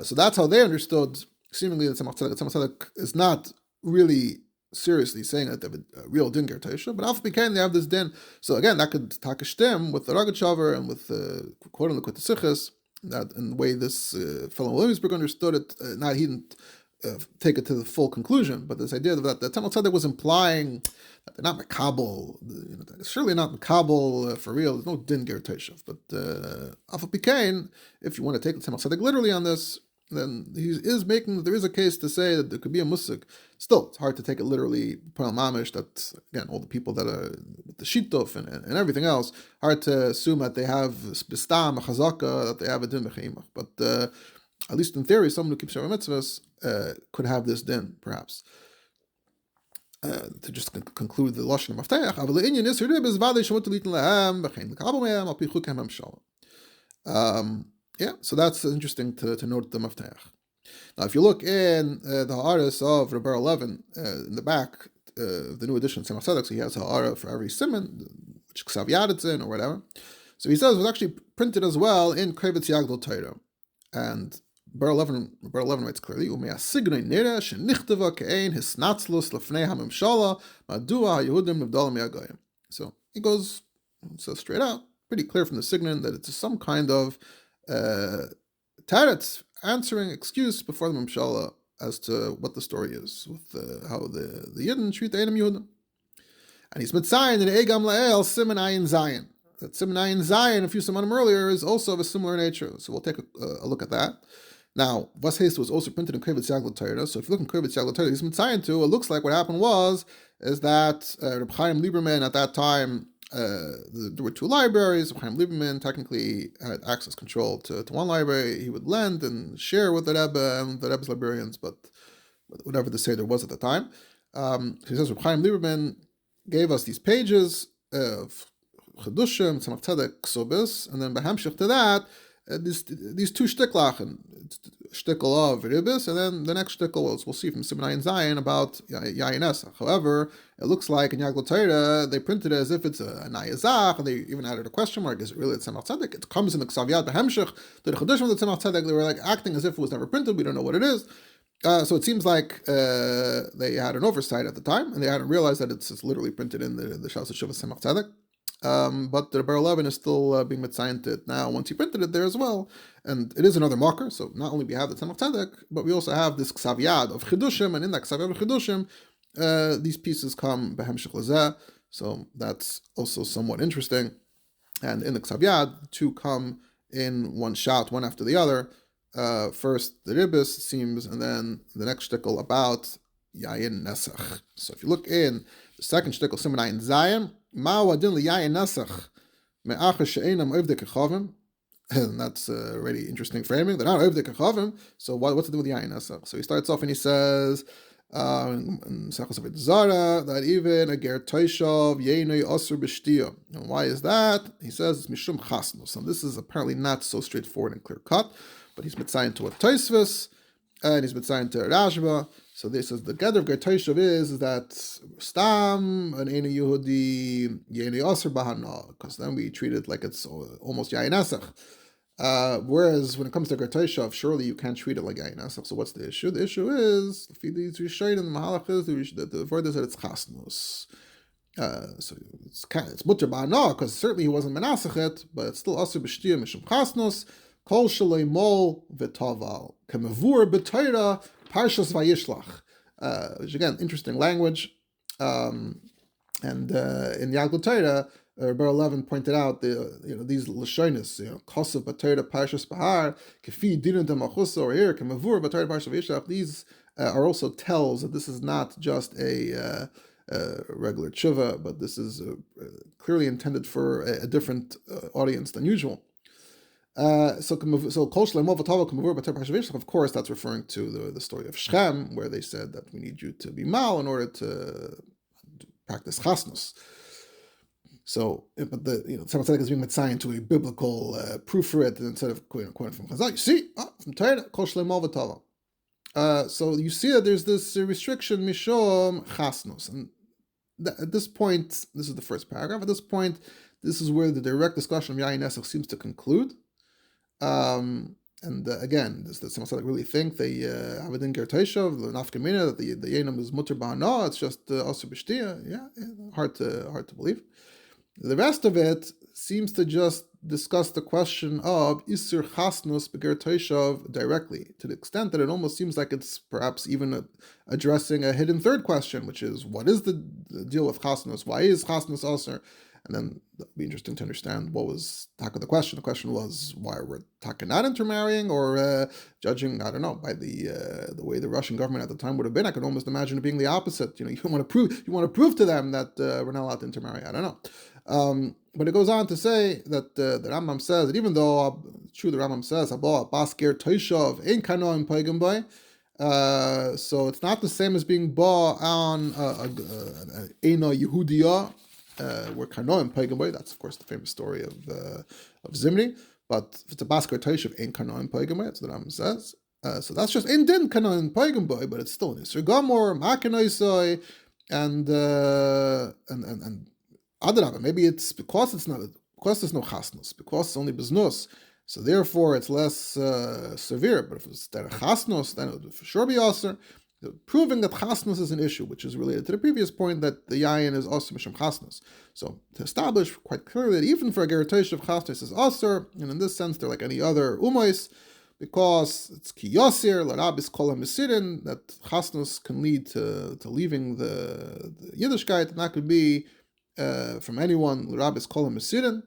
So that's how they understood. Seemingly, the Tzemach Tzedek is not really seriously saying that they have a real din gertesha, but after became they have this din. So again, that could takashtem with the Rogachover and with quoting the Kutasichas, that in the way this fellow Williamsburg understood it. Not he didn't take it to the full conclusion, but this idea that the Tzemach Tzedek was implying that they're not makabel, they're surely not makabel for real. There's no din gertesha, but after became, if you want to take the Tzemach Tzedek literally on this, then he is making, there is a case to say that there could be a musik. Still, it's hard to take it literally, Pral Mamish, that, again, all the people that are, with the shituf and everything else, hard to assume that they have bistam, a chazaka, that they have a din v'cheimach. But at least in theory, someone who keeps Shabbat mitzvahs could have this din, perhaps. To just conclude the Lashon of Mafteach, Aval Inyan is ribbis v'adei shemut litin lehem, v'chein l'kabel mehem, al pi chukem hamshalom. Yeah, so that's interesting to note the Mafteach. Now, if you look in the Ha'aris of Rebbe 11, in the back, the new edition of Tzemach Tzedek, so he has Ha'ara for every siman, which Ksav Yaditz in, or whatever. So he says it was actually printed as well in Krevetz Yagdol Torah. And Rebbe 11 writes clearly, Umea signoi nira shenichtava ke'ein hisnatzlus lefnei hamemshala madua Yehudim nivdalim yagoyim. So he says straight out, pretty clear from the signon that it's some kind of Taretz answering excuse before the Mamshala as to what the story is with how the Yidden treat the Einam Yehudim. And he's mitzayin in Egam La'el Siman Ayin Zayin. Tzimnayin Zayin, a few semanim earlier, is also of a similar nature. So we'll take a look at that. Now, Vas Haste was also printed in Krevetz Yagla Torah. So if you look in Krevetz Yagla Torah, he's Mitzayin to, it looks like what happened is that Reb Chaim Lieberman at that time, there were two libraries. Reb Chaim Lieberman technically had access control to one library. He would lend and share with the Rebbe and the Rebbe's librarians, but whatever the Seder was at the time. He says Reb Chaim Lieberman gave us these pages of Chedushim, Tzemach Tzedek, Ksubis, and then Behemshich to that, these two shtiklachen, shtikl of ribbis, and then the next shtikl is, we'll see from Siman Ayin Zayin about Yayin Esach. However, it looks like in Yagla Torah, they printed it as if it's a Nayazach, and they even added a question mark, is it really a Tzemach Tzedek? It comes in the Ksav Yad Behemshich, the Chedushim of the Tzemach Tzedek, they were like acting as if it was never printed, we don't know what it is. So it seems like they had an oversight at the time, and they hadn't realized that it's literally printed in the Shas Shuvah Tzemach Tzedek. But the Bar Levin is still being mitzayinted now once he printed it there as well. And it is another marker, so not only we have the Tzemach Tzedek, but we also have this Ksav Yad of Chidushim, and in that Ksav Yad of Chidushim, these pieces come Behemshich Lezeh, so that's also somewhat interesting. And in the Ksav Yad, two come in one shot, one after the other. First the ribbis seems, and then the next shtickle about Yayin Nesach. So if you look in the second shtickle, Siman Ayin Zayin, Ma wadin liyayin Nesach me'achar she'enam ovdei kechavim, and that's a really interesting framing. They're not ovdei kechavim, so what's to do with Yayin Nesach? So he starts off and he says in Sechos Avodah Zarah that even a ger toshav yeinoi asur b'shtiya. And why is that? He says it's mishum chasnus. And this is apparently not so straightforward and clear cut, but he's mitzayin to a Tosfos, and he's mitzayin to a Rashba. So this is the gather of ger toshav is that stam an ena Yehudi yeinoi asur bahana, because then we treat it like it's almost Yayin Esach. Whereas when it comes to ger toshav, surely you can't treat it like Yayin Esach. So what's the issue? The issue is these Rishonim in the Mahalach is the word is that it's chasnus. So it's mutter ba'ana, because certainly he wasn't menasachet, but it's still asur b'shtiya mishum chasnus. Kol shalei mol v'taval kemavur b'toira parshas vayishlach. Which again, interesting language. And in Yagla Torah, Bar 11 pointed out these lashonis, kosav b'toira parshas bahar kefi dinu demachusa, or here kemavur b'toira parshas vayishlach. These are also tells that this is not just a regular tshuva, but this is clearly intended for a different audience than usual. So of course that's referring to the story of Shechem, where they said that we need you to be mal in order to practice chasnus. So, but the Tzemach Tzedek is being mitzayin to a biblical proof for it instead of quoting from Chazal. You see, from Torah, kol shlei mol v'tava. So you see that there's this restriction mishom chasnus, and at this point, this is the first paragraph. At this point, this is where the direct discussion of Yayin Esach seems to conclude. Again, does the Tzemach Tzedek really think they have it in ger toshav, the nafkamina, that the Yainam is mutter ba'ana? It's just asur b'shtiya. Yeah, hard to believe. The rest of it seems to just discuss the question of isur chasnus b'ger toshav directly, to the extent that it almost seems like it's perhaps even addressing a hidden third question, which is, what is the deal with chasnus? Why is chasnus asur? And then it'd be interesting to understand what was the question. The question was, why we're not intermarrying, or judging, I don't know, by the way the Russian government at the time would have been. I could almost imagine it being the opposite. You want to prove to them that we're not allowed to intermarry. I don't know. But it goes on to say that the Rambam says that even though true, the Rambam says bas ger toshav ein kanoim paigim boy. So it's not the same as being ba on Eina Yehudiya, where Kanoim Pagan Boy. That's of course the famous story of Zimri. But if it's a Basker Toshav ain't Kanoim Pagan Boy, that's what Rambam says. So that's just in din Kanoim Pagan Boy, but it's still an Isser Gomor, Makanoisoi, and Adarabah. Maybe it's because there's no chasnus, because it's only biznus. So therefore, it's less severe. But if it's chasnus, then it would for sure be aser. Proving that chasnus is an issue, which is related to the previous point that the yayin is aser mishum chasnus. So to establish quite clearly that even for a ger toshav chasnus is aser, and in this sense they're like any other umois, because it's ki yosir l'rabis kol hamisirin, that chasnus can lead to leaving the Yiddishkeit, and that could be from anyone l'rabis kol hamisirin.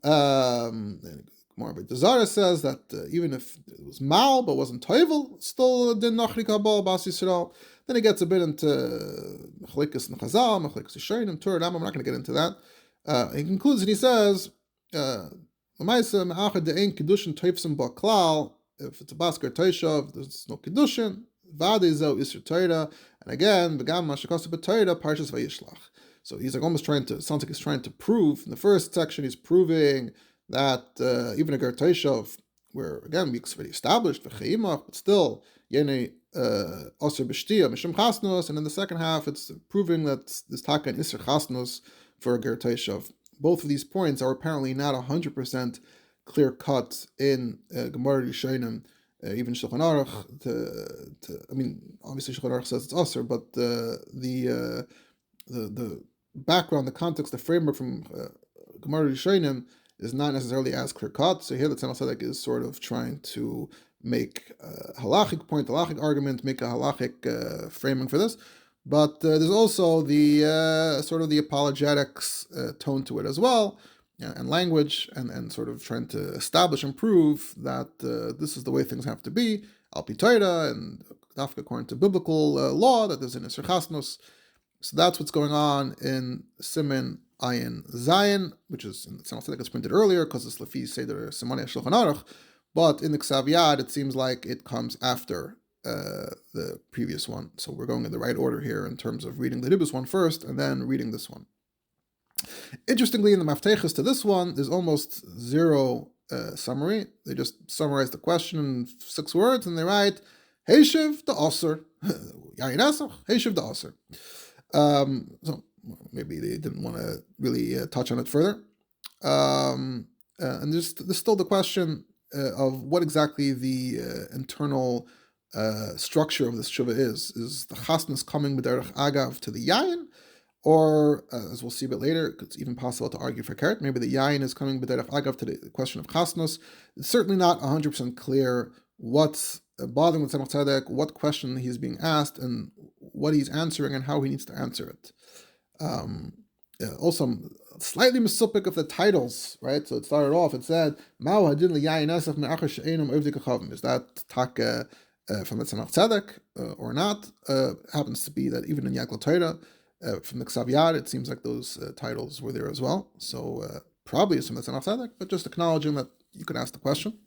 More but the Zara says that even if it was mal but wasn't toivel, still did nachri kabal bas Yisrael. Then he gets a bit into mechlikas and chazal, mechlikas yishonim, Torah. I'm not going to get into that. He concludes and he says, "L'maisa me'achad de'ein kedushin toifsim ba'klal." If it's a basker toshav, there's no kedushin. Vade zeu isur Torah, and again, begam mashakasa b'Torah parshas vayishlach. So he's like almost trying to. Sounds like he's trying to prove. In the first section, he's proving that even a ger toshav, where again we already established v'cheimach, but still yene osir b'shtia mishum chasnos, and in the second half, it's proving that this taka and isur chasnos for a ger toshav. Both of these points are apparently not 100% clear cut in Gemara Rishonim, even Shulchan Aruch. I mean, obviously Shulchan Aruch says it's usur, but the background, the context, the framework from Gemara Rishonim is not necessarily as clear cut. So here the Tzemach Tzedek is sort of trying to make a halachic point, a halachic argument, make a halachic framing for this. But there's also the sort of the apologetics tone to it as well, and language, and sort of trying to establish and prove that this is the way things have to be, al pi Torah, and according to biblical law, that there's an Isur Chasnos. So that's what's going on in Siman Ayin Zayin, which is in the Tzemach Tzedek, it's printed earlier because it's Lefi Seder Simanei Shulchan Aruch, but in the Ksav Yad it seems like it comes after the previous one. So we're going in the right order here in terms of reading the ribbis one first and then reading this one. Interestingly, in the Maftechas to this one, there's almost zero summary. They just summarize the question in 6 words and they write, Heishiv the Osir, Yayin Esach, Heishiv the Osir. So maybe they didn't want to really touch on it further. And there's still the question of what exactly the internal structure of this tshuva is. Is the chasnas coming b'derech agav to the yayin, or as we'll see a bit later, it's even possible to argue for keret. Maybe the yayin is coming b'derech agav to the question of chasnas. It's certainly not 100% clear what's bothering with Tzemach Tzedek, what question he's being asked, and what he's answering, and how he needs to answer it. Also, I'm slightly misupik of the titles, right? So it started off, it said, Mao hadin liyayin esach me'achar she'enum ovdik achavim. Is that taka from the Tzemach Tzedek or not? Happens to be that even in Yakla Torah, from the Ksav Yad, it seems like those titles were there as well. So probably it's from the Tzemach Tzedek, but just acknowledging that you could ask the question.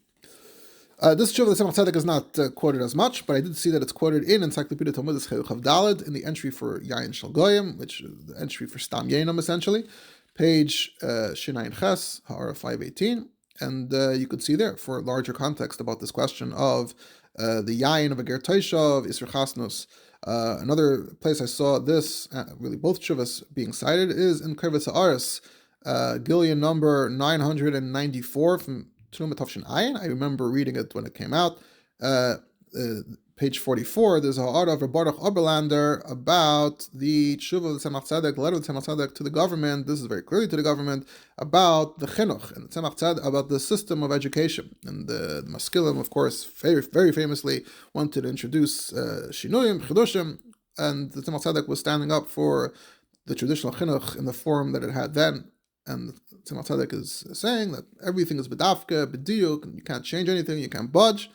This Tshuva of the Tzemach Tzedek is not quoted as much, but I did see that it's quoted in Encyclopedia Talmudic Chav Daled in the entry for Yayin Shel Goyim, which is the entry for Stam Yainam essentially, page Shinayin Ches, Ha'ara 518, and you could see there for larger context about this question of the Yayin of a Ger Toshav, Isur Chasnos. Another place I saw this, really both Tshuvas being cited, is in Kervis Ha'aris, Gillian number 994 from I remember reading it when it came out. Page 44, there's a ha'ara of Baruch Oberlander about the tshuva of the Tzemach Tzedek, the letter of the Tzemach Tzedek to the government. This is very clearly to the government about the chinuch and the Tzemach Tzedek, about the system of education. And the Maskilim, of course, very, very famously wanted to introduce shinuyim, chidushim, and the Tzemach Tzedek was standing up for the traditional chinuch in the form that it had then. And Tzemach Tzedek is saying that everything is bedafka, bediyuk, and you can't change anything, you can't budge.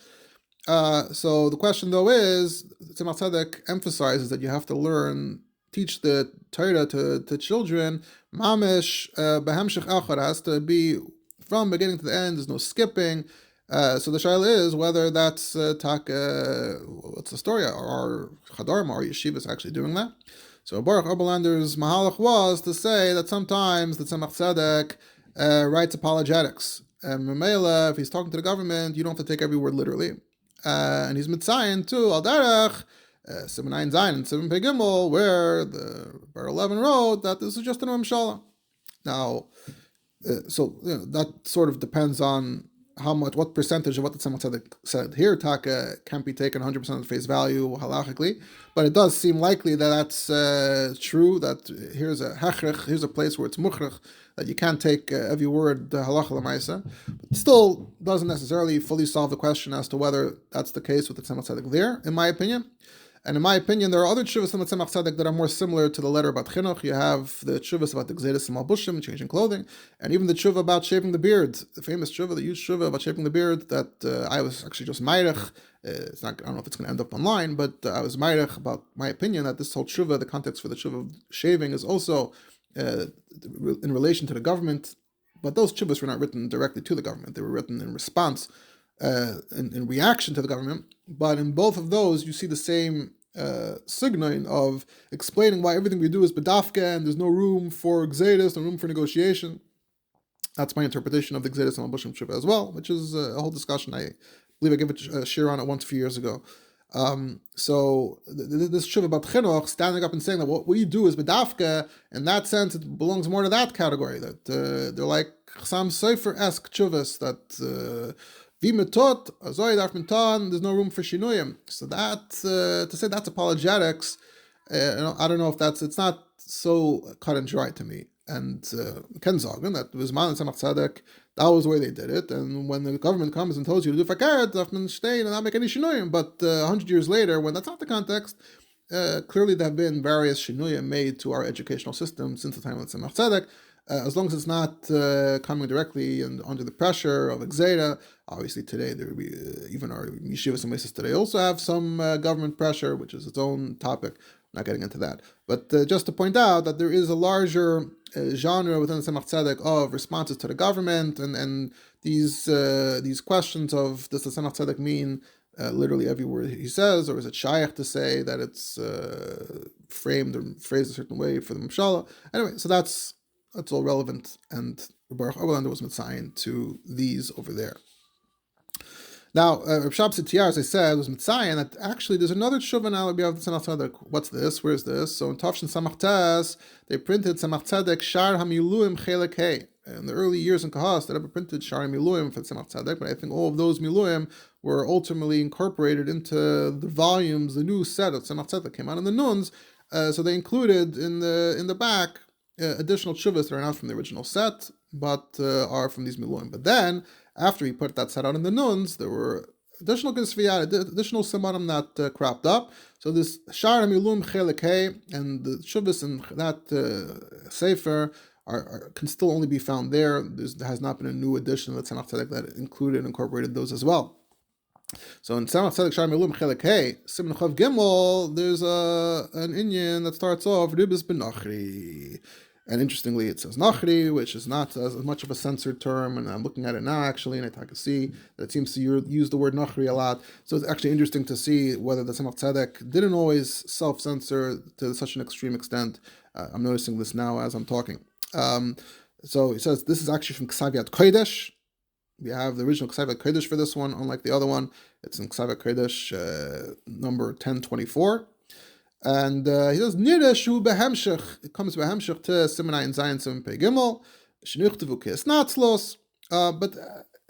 So the question though is, Tzemach Tzedek emphasizes that you have to teach the Torah to children, mamish, behemshech echad, has to be from beginning to the end, there's no skipping. So the shaila is whether that's what's the story, or Chadarma or Yeshivas actually doing that. So Baruch Oberlander's mahalach was to say that sometimes the Tzemach Tzedek writes apologetics. And Mamela, if he's talking to the government, you don't have to take every word literally. And he's mitzayin too, al derech, Siman Ayin Zayin and Siman Pei Gimel, where the Bar 11 wrote that this is just an Mamshala. Now, so that sort of depends on what percentage of what the Tzemach Tzedek said here, taka, can't be taken 100% at face value halachically, but it does seem likely that that's true, that here's a hechrich, here's a place where it's muchrich, that you can't take every word halacha l'maisa, but still doesn't necessarily fully solve the question as to whether that's the case with the Tzemach Tzedek there, in my opinion. And in my opinion, there are other tshuvas in the Tzemach Tzedek that are more similar to the letter about chinuch. You have the tshuvas about the gzedas and malbushim, changing clothing, and even the tshuva about shaving the beard, the famous tshuva, the huge tshuva about shaving the beard that I was actually just ma'irech. It's not. I don't know if it's going to end up online, but I was ma'irech about my opinion that this whole tshuva, the context for the tshuva of shaving, is also in relation to the government. But those tshuvas were not written directly to the government; they were written in response, in reaction to the government. But in both of those, you see the same sign of explaining why everything we do is bedafka and there's no room for gzedas, no room for negotiation. That's my interpretation of the gzedas and malbushim tshuva as well, which is a whole discussion. I believe I gave a shir on it once a few years ago. So this tshuva about chinuch, standing up and saying that what we do is bedafka, in that sense it belongs more to that category, that they're like Chassam Sofer-esque tshuvas, that there's no room for shinuyim. So that to say that's apologetics, I don't know if it's not so cut and dry to me. And Ken Zagen, that was man and Tzemach Tzedek, that was the way they did it. And when the government comes and tells you to do fakert, darf man stay and not make any shinuyim. But 100 years later, when that's not the context, clearly there have been various shinuyim made to our educational system since the time of Tzemach Tzedek. As long as it's not coming directly and under the pressure of Exeda. Obviously today, even our yeshivas and mesas today also have some government pressure, which is its own topic. Not getting into that. But just to point out that there is a larger genre within the Tzemach Tzedek of responses to the government, and these questions of, does the Tzemach Tzedek mean literally every word he says, or is it shaykh to say that it's framed or phrased a certain way for the Mshala? Anyway, so that's all relevant, and Baruch Oberlander was mitzayin to these over there. Now, Reb Shabbat Tiyar, as I said, was mitzayin that actually there's another tshuva now we have the Tzemach Tzedek. What's this? Where's this? So in Tafshin Tzemach Tes, they printed Tzemach Tzedek Shar HaMiluim Chelek Hey. In the early years in Kahas, they never printed Shar HaMiluim for Tzemach Tzedek, but I think all of those Miluim were ultimately incorporated into the volumes, the new set of Tzemach Tzedek came out in the Nuns. So they included in the back additional tshuvas that are not from the original set, but are from these Miluim. But then, after he put that set out in the Nuns, there were additional gesviyat, additional simanim that cropped up. So this Shar HaMilum Chelek Hey and the tshuvas in that sefer can still only be found there. There has not been a new edition of the Tzemach Tzedek that included and incorporated those as well. So in Tzemach Tzedek Shar HaMilum Chelek Hey, Siman Chav Gimel, there's an inyan that starts off ribbis benachri. And interestingly, it says nachri, which is not as much of a censored term, and I'm looking at it now actually, and I can see that it seems to use the word nachri a lot. So it's actually interesting to see whether the Tzemach Tzedek didn't always self-censor to such an extreme extent. I'm noticing this now as I'm talking. So it says this is actually from Ksaviat Kodesh. We have the original Ksaviat Kodesh for this one, unlike the other one. It's in Ksaviat Kodesh number 1024. And he says, Nireshu behemshech. It comes behemshech to Simonai and Zion 7 Pei Gimel. Shnichtavu kes natzlos. But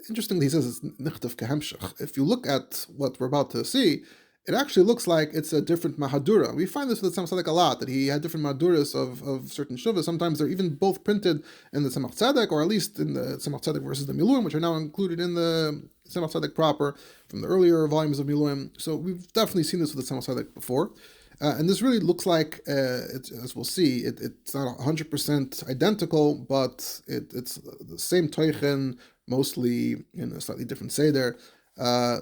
interestingly, he says it's nichtav kehemshech. If you look at what we're about to see, it actually looks like it's a different mahadura. We find this with the Tzemach Tzedek a lot, that he had different mahaduras of certain shuvas. Sometimes they're even both printed in the Tzemach Tzedek, or at least in the Tzemach Tzedek versus the Miluim, which are now included in the Tzemach Tzedek proper from the earlier volumes of Miluim. So we've definitely seen this with the Tzemach Tzedek before. And this really looks like, as we'll see, it's not 100% identical, but it's the same teichen, mostly in a slightly different seder.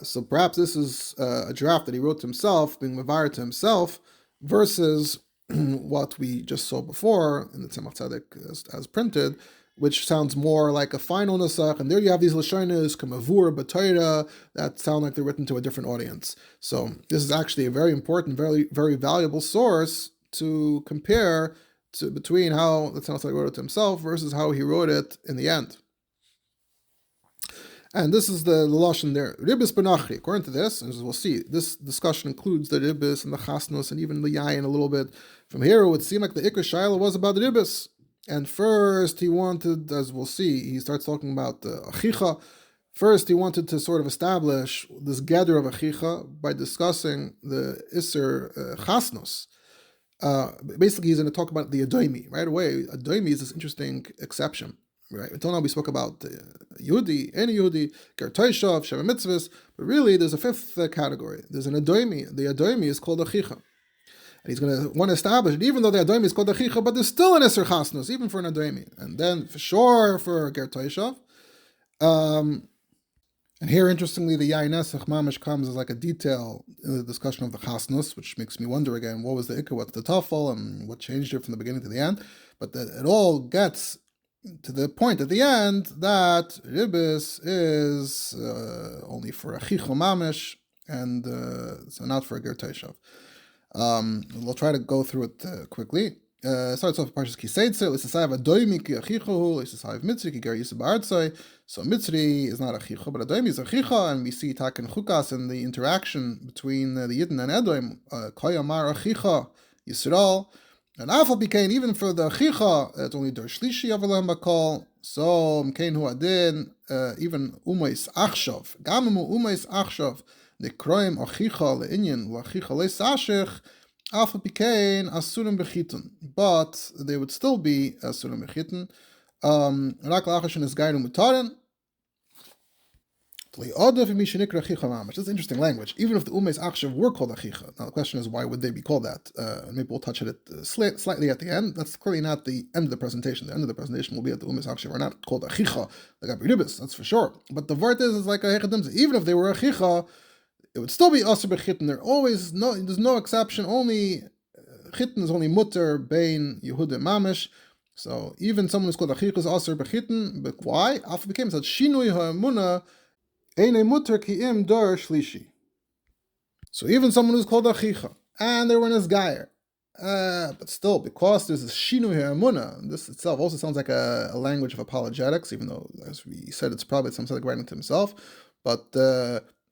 So perhaps this is a draft that he wrote to himself, being mevayer to himself, versus what we just saw before in the Tzemach Tzedek as printed, which sounds more like a final nusach, and there you have these lashonos, kamavur, b'toira, that sound like they're written to a different audience. So this is actually a very important, very, very valuable source to compare between how the Tzemach Tzedek wrote it to himself versus how he wrote it in the end. And this is the lashon there. Ribbis benachri. According to this, as we'll see, this discussion includes the ribbis and the chasnos and even the yayin a little bit. From here, it would seem like the ikar shaila was about the ribbis. And first, he wanted, as we'll see, he starts talking about achicha. First, he wanted to sort of establish this gather of achicha by discussing the iser chasnos. Basically, he's going to talk about the adoimi right away. Adoimi is this interesting exception. right? Until now we spoke about Yehudi, any Yehudi, ger toshav, sheva mitzvahs, but really there's a fifth category. There's an adoimi. The adoimi is called achicha. And he's going to want to establish it, even though the adoimi is called achicha, but there's still an iser chasnus, even for an adoimi. And then for sure for ger toshav. And here, interestingly, the Yain Nesach Mamish comes as like a detail in the discussion of the chasnus, which makes me wonder again, what was the ikka, what's the tafel, and what changed it from the beginning to the end. But it all gets to the point at the end that ribbis is only for a chicho mamish, and so not for a ger toshav. We'll try to go through it quickly. Starts off Parshas Kiseitze. L'sasav adoimi ki achichu. L'sasav mitzri ki ger yisab artzai. So mitzri is not achicha, but adoimi is achicha, and we see taken chukas in the interaction between the Yidden and Edoim. Koyamar achicha Yisrael, and afal became even for the achicha. It's only der shlishi avalam bakol. So mkein hu adin even umais achshav. Gamamu umais achshav. Nekroim achicha leinyan l'achicha leisashich. Alpha became asurim bechitun, but they would still be asurim bechitun. Rak la'achashin is gainu mutarin. That's interesting language. Even if the umes achshav were called achicha, now the question is why would they be called that? Maybe we'll touch it slightly at the end. That's clearly not the end of the presentation. The end of the presentation will be that the umes achshav are not called achicha. They got ribbis, that's for sure. But the vart is like a hechadim. Even if they were achicha, it would still be asur b'chitn. There's no exception. Only chitn is only mutter bein Yehuda mamish. So even someone who's called achicha is asur b'chitn. But why? After became that shinui ha'emuna eine mutter ki im dor shlishi. So even someone who's called achicha and they were in his gayer, but still because there's a shinui ha'emuna. This itself also sounds like a language of apologetics, even though as we said it's probably some sort of writing to himself, but.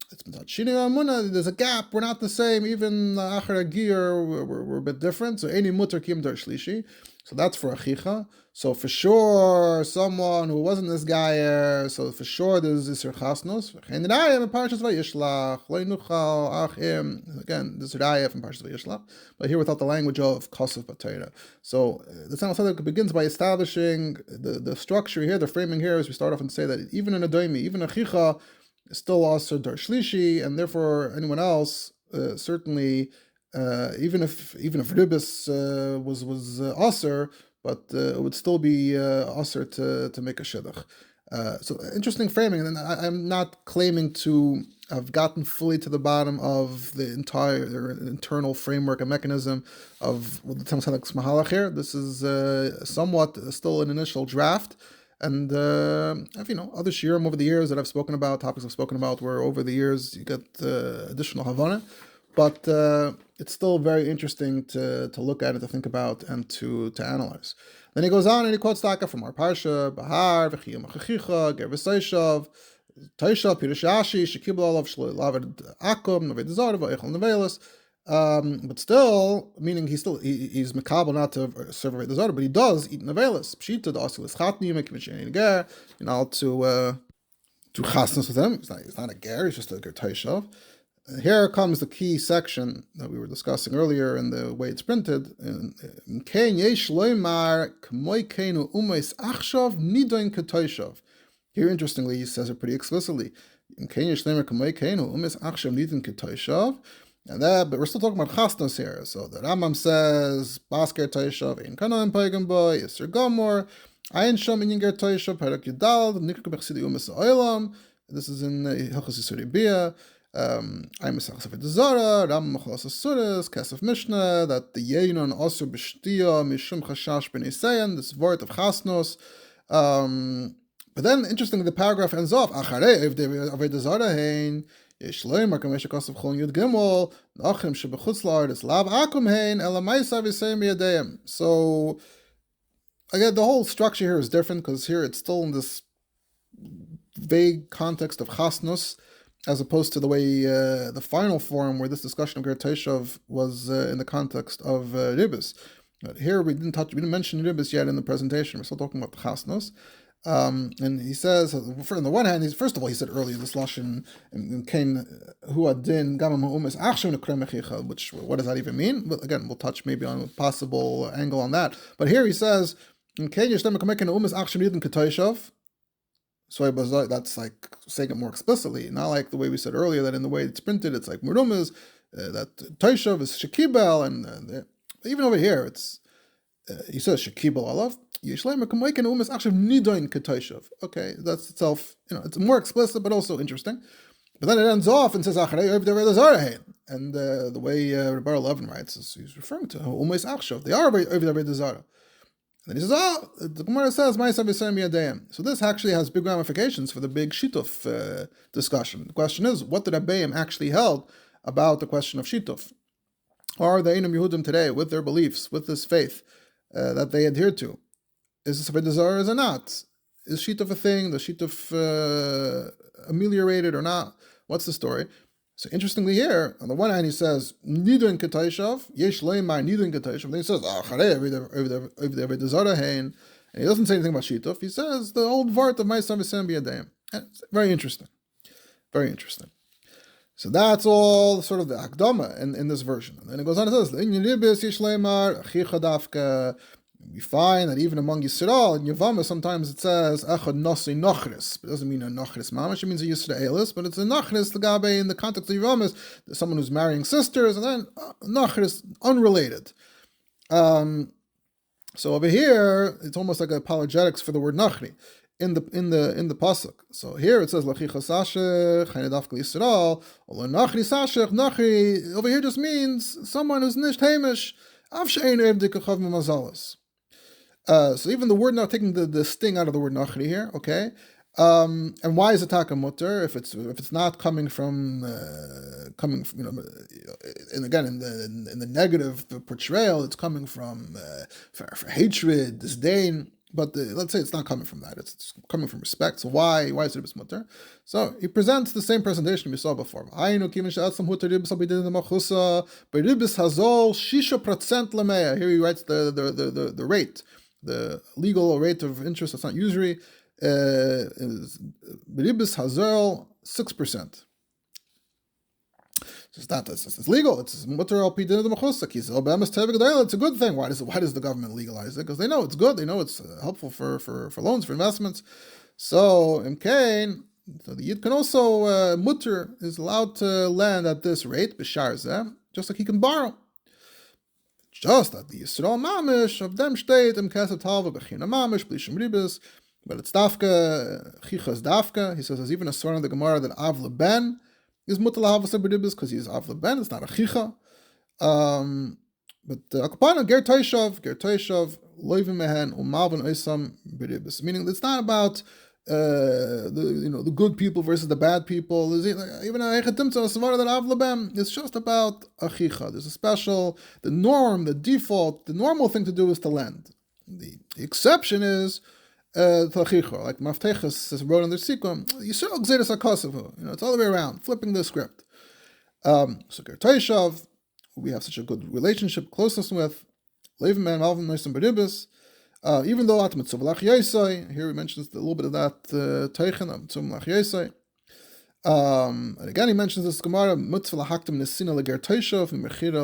There's a gap. We're not the same. Even achar agir, we're a bit different. So any mutter kim dar shlishi. So that's for achicha. So for sure, someone who wasn't this guy. So for sure, there's iser chasnos. And raya in Parshas Vayishlach loy nuchal achim. Again, this raya from Parshas Vayishlach, but here without the language of kosov batayra. So the Tzemach Tzedek begins by establishing the structure here, the framing here, as we start off and say that even in a doimi, even achicha. Still also dar shlishi, and therefore anyone else certainly even if ribbis was aser, but it would still be aser to make a shidduch. So interesting framing, and I'm not claiming to have gotten fully to the bottom of the entire internal framework and mechanism of the Tzemach Tzedek's mahalach here. This is somewhat still an initial draft. And I've, other shiurim over the years that I've spoken about, topics I've spoken about, where over the years you get additional havana, but it's still very interesting to look at it, to think about, and to analyze. Then he goes on and he quotes taka from our parsha, Bahar, V'chiyam Achicha, Ger V'Seishav, Toshav, Pirush Ashi, Shekibla Olav Shlo Lavid Akum, Naved Zarva, Eichel Nevelis. But still, meaning he's makabel not to serve the zara, but he does eat nevelis. Pshita the osilis chatni mekimisheni ger, to chasnas with him. He's not a ger; he's just a ger toshav. Here comes the key section that we were discussing earlier in the way it's printed. Kein yesh loymar k'moy keinu umeis achshav nidoin ketoshav. Here, interestingly, he says it pretty explicitly. Kein yesh loymar k'moy keinu umeis achshav nidoin ketoshav. But we're still talking about chasnos here. So the Rambam says, Basker Toshav, Ein Kanan Paigan Boy, Yisr Gomor, Ein Shom in Yinger Toshav, Parak Yudal, Nikra Bechsidi Umas Oilam. This is in Hilchos Yisuribia. Ein Mesach Safed Zara, Rambam Machalas Asuras, Kesef Mishnah, that the Yeinon Osur B'Shtia, Mishum Chashash Ben Isayan, this word of chasnos. But then, interestingly, the paragraph ends off, Acharei, if they Aved Zara Hein, so again, the whole structure here is different because here it's still in this vague context of chasnos, as opposed to the way the final form where this discussion of ger toshav was in the context of ribbis. But here we didn't mention ribbis yet in the presentation. We're still talking about the chasnos. And he says, on the one hand, first of all, he said earlier this lashon kain hu adin gamam ha'umes achshav nekrem mechicha, which what does that even mean? But again, we'll touch maybe on a possible angle on that. But here he says Okay, so that's like saying it more explicitly, not like the way we said earlier that in the way it's printed, it's like murumas, that toshav is shekibel, and even over here, it's he says shekibel alav. Okay, that's itself, it's more explicit but also interesting. But then it ends off and says and the way Rabbi Levin writes is he's referring to umes achshav. They are over the zara. And then he says, the Gemara says, so this actually has big ramifications for the big shituf discussion. The question is, what did Abayim actually held about the question of shituf? Are the Einam Yehudim today, with their beliefs, with this faith that they adhere to, is this a desire or not? Is shituf a thing? The shituf ameliorated or not? What's the story? So interestingly here, on the one hand he says, Nidun Katayshav, Yesh Leimar Nidun Katayshav. Then he says, and he doesn't say anything about Shituf. He says the old Vart of Ma'asav V'Sem B'Yadayim. It's very interesting. Very interesting. So that's all sort of the Akdama in this version. And then it goes on and says, ribbis Yesh Leimar, Achicha Dafka. We find that even among Yisrael, in Yavama, sometimes it says Echad Nasi Nochris. It doesn't mean a Nochris Mamash, it means a Yisraelis, but it's a Nochris Lagabe in the context of Yavamas, someone who's marrying sisters, and then Nochris, unrelated. So over here, it's almost like apologetics for the word Nachri in the pasuk. So here it says Lachicha Sashech, Chaynedafka Yisrael, or Nachri Sashech. Nachri over here just means someone who's Nisht Hamish, Avshein Ev Dikachav Mazalas. So even the word now taking the sting out of the word nachri here, okay? And why is it takamutter if it's not coming from and again in the negative portrayal, it's coming from for hatred, disdain. But let's say it's not coming from that; it's coming from respect. So why is it mutter? So he presents the same presentation we saw before. Here he writes the rate. The legal rate of interest, that's not usury, is ribbis hazel 6%. It's legal. It's mutter al pidin the machusak. It's a good thing. Why does the government legalize it? Because they know it's good. They know it's helpful for loans, for investments. So in Cain, so the yid can also mutter is allowed to lend at this rate b'shar zeh, just like he can borrow. Just that the Yisrael Mamish of them state im Kesef Talva Bechina Mamish Blishim Ribbis, but it's Dafka Chichas Dafka. He says there's even a sort of the Gemara that Av Leben is Mutal Havas Ribbis because he's Av Leben. It's not a Chicha. But Akapana Ger Toishav Loivim Mehen Umalvin Oisam Ribbis. Meaning it's not about the good people versus the bad people. Even it's just about achicha. There's a special, the norm, the default, the normal thing to do is to lend. The exception is achicha, like Mafteches wrote in the Sikkim. Yisrael Gzeres HaKosevu. It's all the way around, flipping the script. So Gertaishav, we have such a good relationship, closeness with. Leivim Man Malvin Noisim Beribis. Even though at Tzemach Tzedek, here he mentions a little bit of that Teichen of Tzemach Tzedek. And again he mentions this Gemara Mitzvah Lahaktim Nesina Leger Toshav Mechira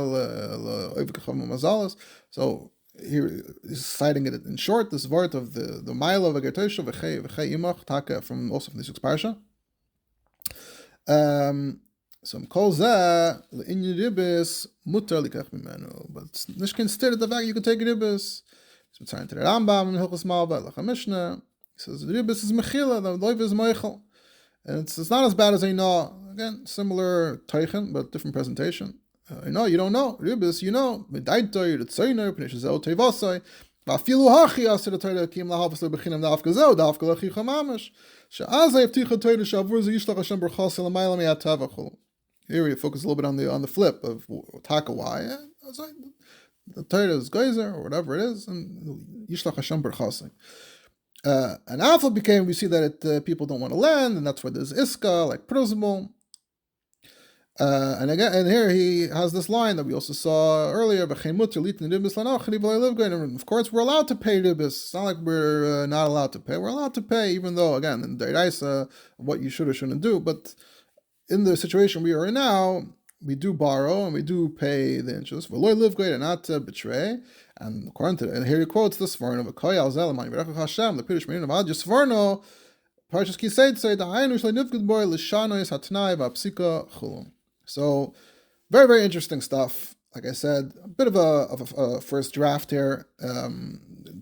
Leoivikachav Mazalas. So here he's citing it in short. This word of the mile of Leger Toshav V'chei Imach Taka from also from the sixth parsha. So Kol Zeh Le'inyan Ribbis Mutar Likach Mimenu, but Nishkin stated the fact you can take ribbis. So it's to the Rambam in Hilchos Malba, like a Mishnah. He says the ribbis is mechila, the loiv is meichel, and it's not as bad as I know. Again, similar teichen, but different presentation. You don't know ribbis. Medaitoy the tzayner pnishazel tevasai. Vafilu hachi aser the Torah kim lahavas lebechinam dafkazel dafka lechicha mamash. She'azay v'ticha Torah shavur ziyishlach Hashem berchas l'mayla miyatavachol. Here we focus a little bit on the flip of taka why. The Torah is geyser or whatever it is, and Yishlach Hashem Berchasing. And Alpha became, we see that people don't want to lend, and that's where there's Iska, like Prozimol. And again, and here he has this line that we also saw earlier, of course, we're allowed to pay ribbis. It's not like we're not allowed to pay. We're allowed to pay, even though, again, in Deiraisa, what you should or shouldn't do. But in the situation we are in now, we do borrow and we do pay the interest. V'loy live great and not to betray. And according to, and here he quotes the Sforno, V'koy al zel man yivrecha Hashem, the Pirush Merin of Ad Yisforno, Parshas Ki Seid Seid, Ha'aynu Shlei Nivgid Boy, L'shanois Hatnai V'apsika Chulum. So, very, very interesting stuff. Like I said, a bit of a first draft here.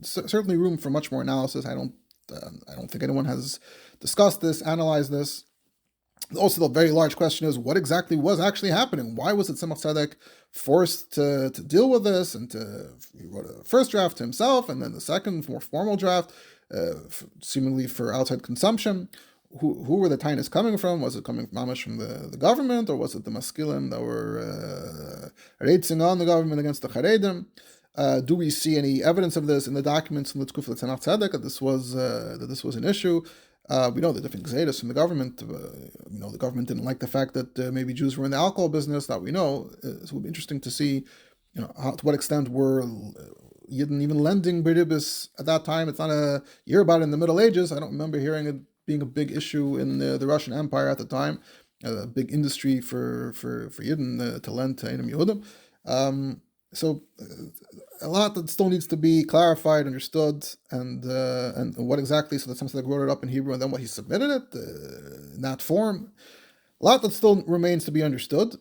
Certainly room for much more analysis. I don't think anyone has discussed this, analyzed this. Also, the very large question is, what exactly was actually happening? Why was it Tzemach Tzedek forced to deal with this, and he wrote a first draft to himself, and then the second, more formal draft, seemingly for outside consumption? Who were the tainas coming from? Was it coming mamash from the government, or was it the maskilim that were reitzing on the government against the Charedim? Do we see any evidence of this in the documents from the Tzemach Tzedek that this was an issue? We know the different gzeiros from the government. The government didn't like the fact that maybe Jews were in the alcohol business. That we know. So it would be interesting to see, to what extent were Yidden even lending ribbis at that time. It's not you hear about it in the Middle Ages. I don't remember hearing it being a big issue in the Russian Empire at the time. A big industry for Yidden to lend to Einam Yehudim. So a lot that still needs to be clarified, understood, and what exactly. So that some Tzedek wrote it up in Hebrew, and then what he submitted it in that form. A lot that still remains to be understood,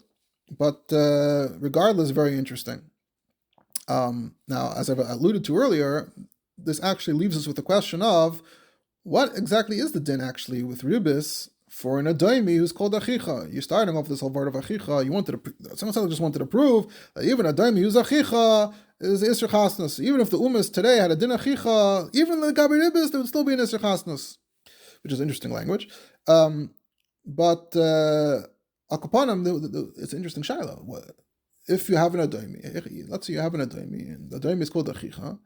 but regardless, very interesting. Now, as I've alluded to earlier, this actually leaves us with the question of what exactly is the din actually with ribbis for an adoimi who's called achicha. You're starting off this whole word of achicha. Someone just wanted to prove that even a adoimi who's achicha is isser chasnus. Even if the umas today had a din achicha, even the gabi ribbis, there would still be an isser chasnus, which is interesting language. But akapanim, it's an interesting shaila. If you have an adoimi, let's say you have an adoimi, and the adoimi is called achicha,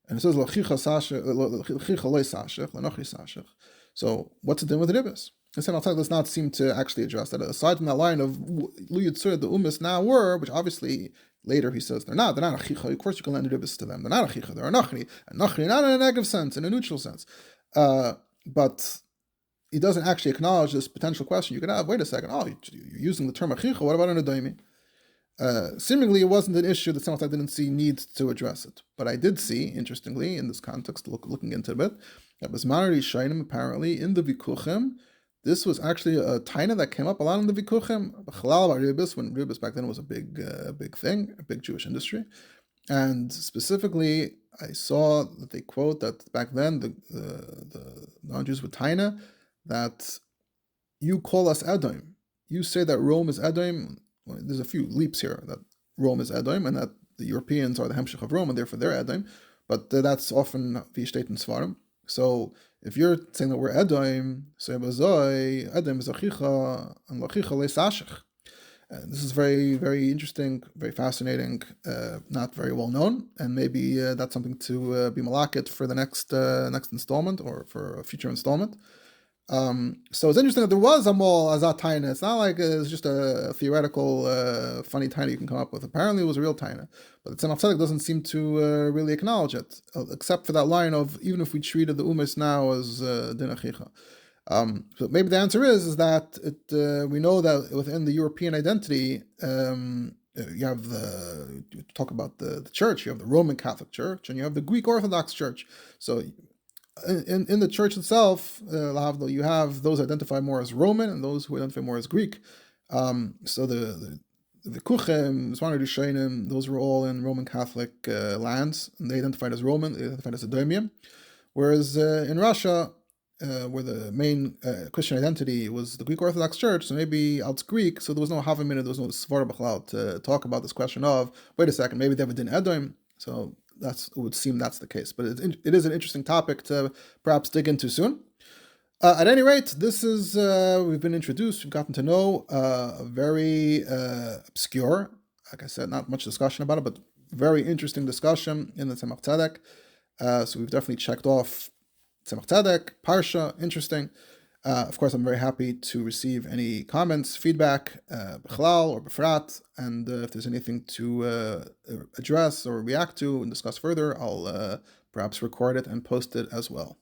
and it says lachicha sashech, lachicha loy sashech, lanochi sashech. So what's the din with ribbis? And Tzemach Tzedek does not seem to actually address that. Aside from that line of Lu Yitzur, the umis now were, which obviously later he says they're not achicha. Of course you can lend ribbis to them. They're not achicha. They're anachri. Anachri not in a negative sense, in a neutral sense. But he doesn't actually acknowledge this potential question. You can have, wait a second, you're using the term achicha. What about an adoimi? Seemingly, it wasn't an issue that Tzemach Tzedek didn't see need to address it. But I did see, interestingly, in this context, looking into it, that was Ma'ari Shainim apparently in the Vikuchim. This was actually a taina that came up a lot in the Vikuchim. When ribbis back then was a big thing, a big Jewish industry. And specifically, I saw that they quote that back then the non-Jews would taina that you call us Edom. You say that Rome is Edom. Well, there's a few leaps here that Rome is Edom and that the Europeans are the Hemshech of Rome and therefore they're Edom. But that's often v'yishtet in Svarim. So if you're saying that we're Edom, so Edom is achicha and lachicha leisashech. This is very, very interesting, very fascinating, not very well known, and maybe that's something to be malakit for the next installment or for a future installment. So it's interesting that there was a mol azat taina. It's not like it's just a theoretical, funny taina you can come up with. Apparently, it was a real taina, but the Tzemach Tzedek doesn't seem to really acknowledge it, except for that line of even if we treated the umas now as din achicha. So maybe the answer is that we know that within the European identity, you have you talk about the church. You have the Roman Catholic Church, and you have the Greek Orthodox Church. So in the church itself, you have those identified more as Roman and those who identify more as Greek. So the Kuchem, Zwaner Rishonim, those were all in Roman Catholic lands, and they identified as Roman, they identified as Edomium. Whereas in Russia, where the main Christian identity was the Greek Orthodox Church, so maybe it's Greek, so there was no Havamina, there was no Svara B'chlal to talk about this question of, wait a second, maybe they have a din Edom, so it would seem that's the case. But it is an interesting topic to perhaps dig into soon. At any rate, this is, we've been introduced, we've gotten to know a very obscure, like I said, not much discussion about it, but very interesting discussion in the Tzemach Tzedek. So we've definitely checked off Tzemach Tzedek, Parsha, interesting. Of course, I'm very happy to receive any comments, feedback, b'chlal or b'frat, and if there's anything to address or react to and discuss further, I'll perhaps record it and post it as well.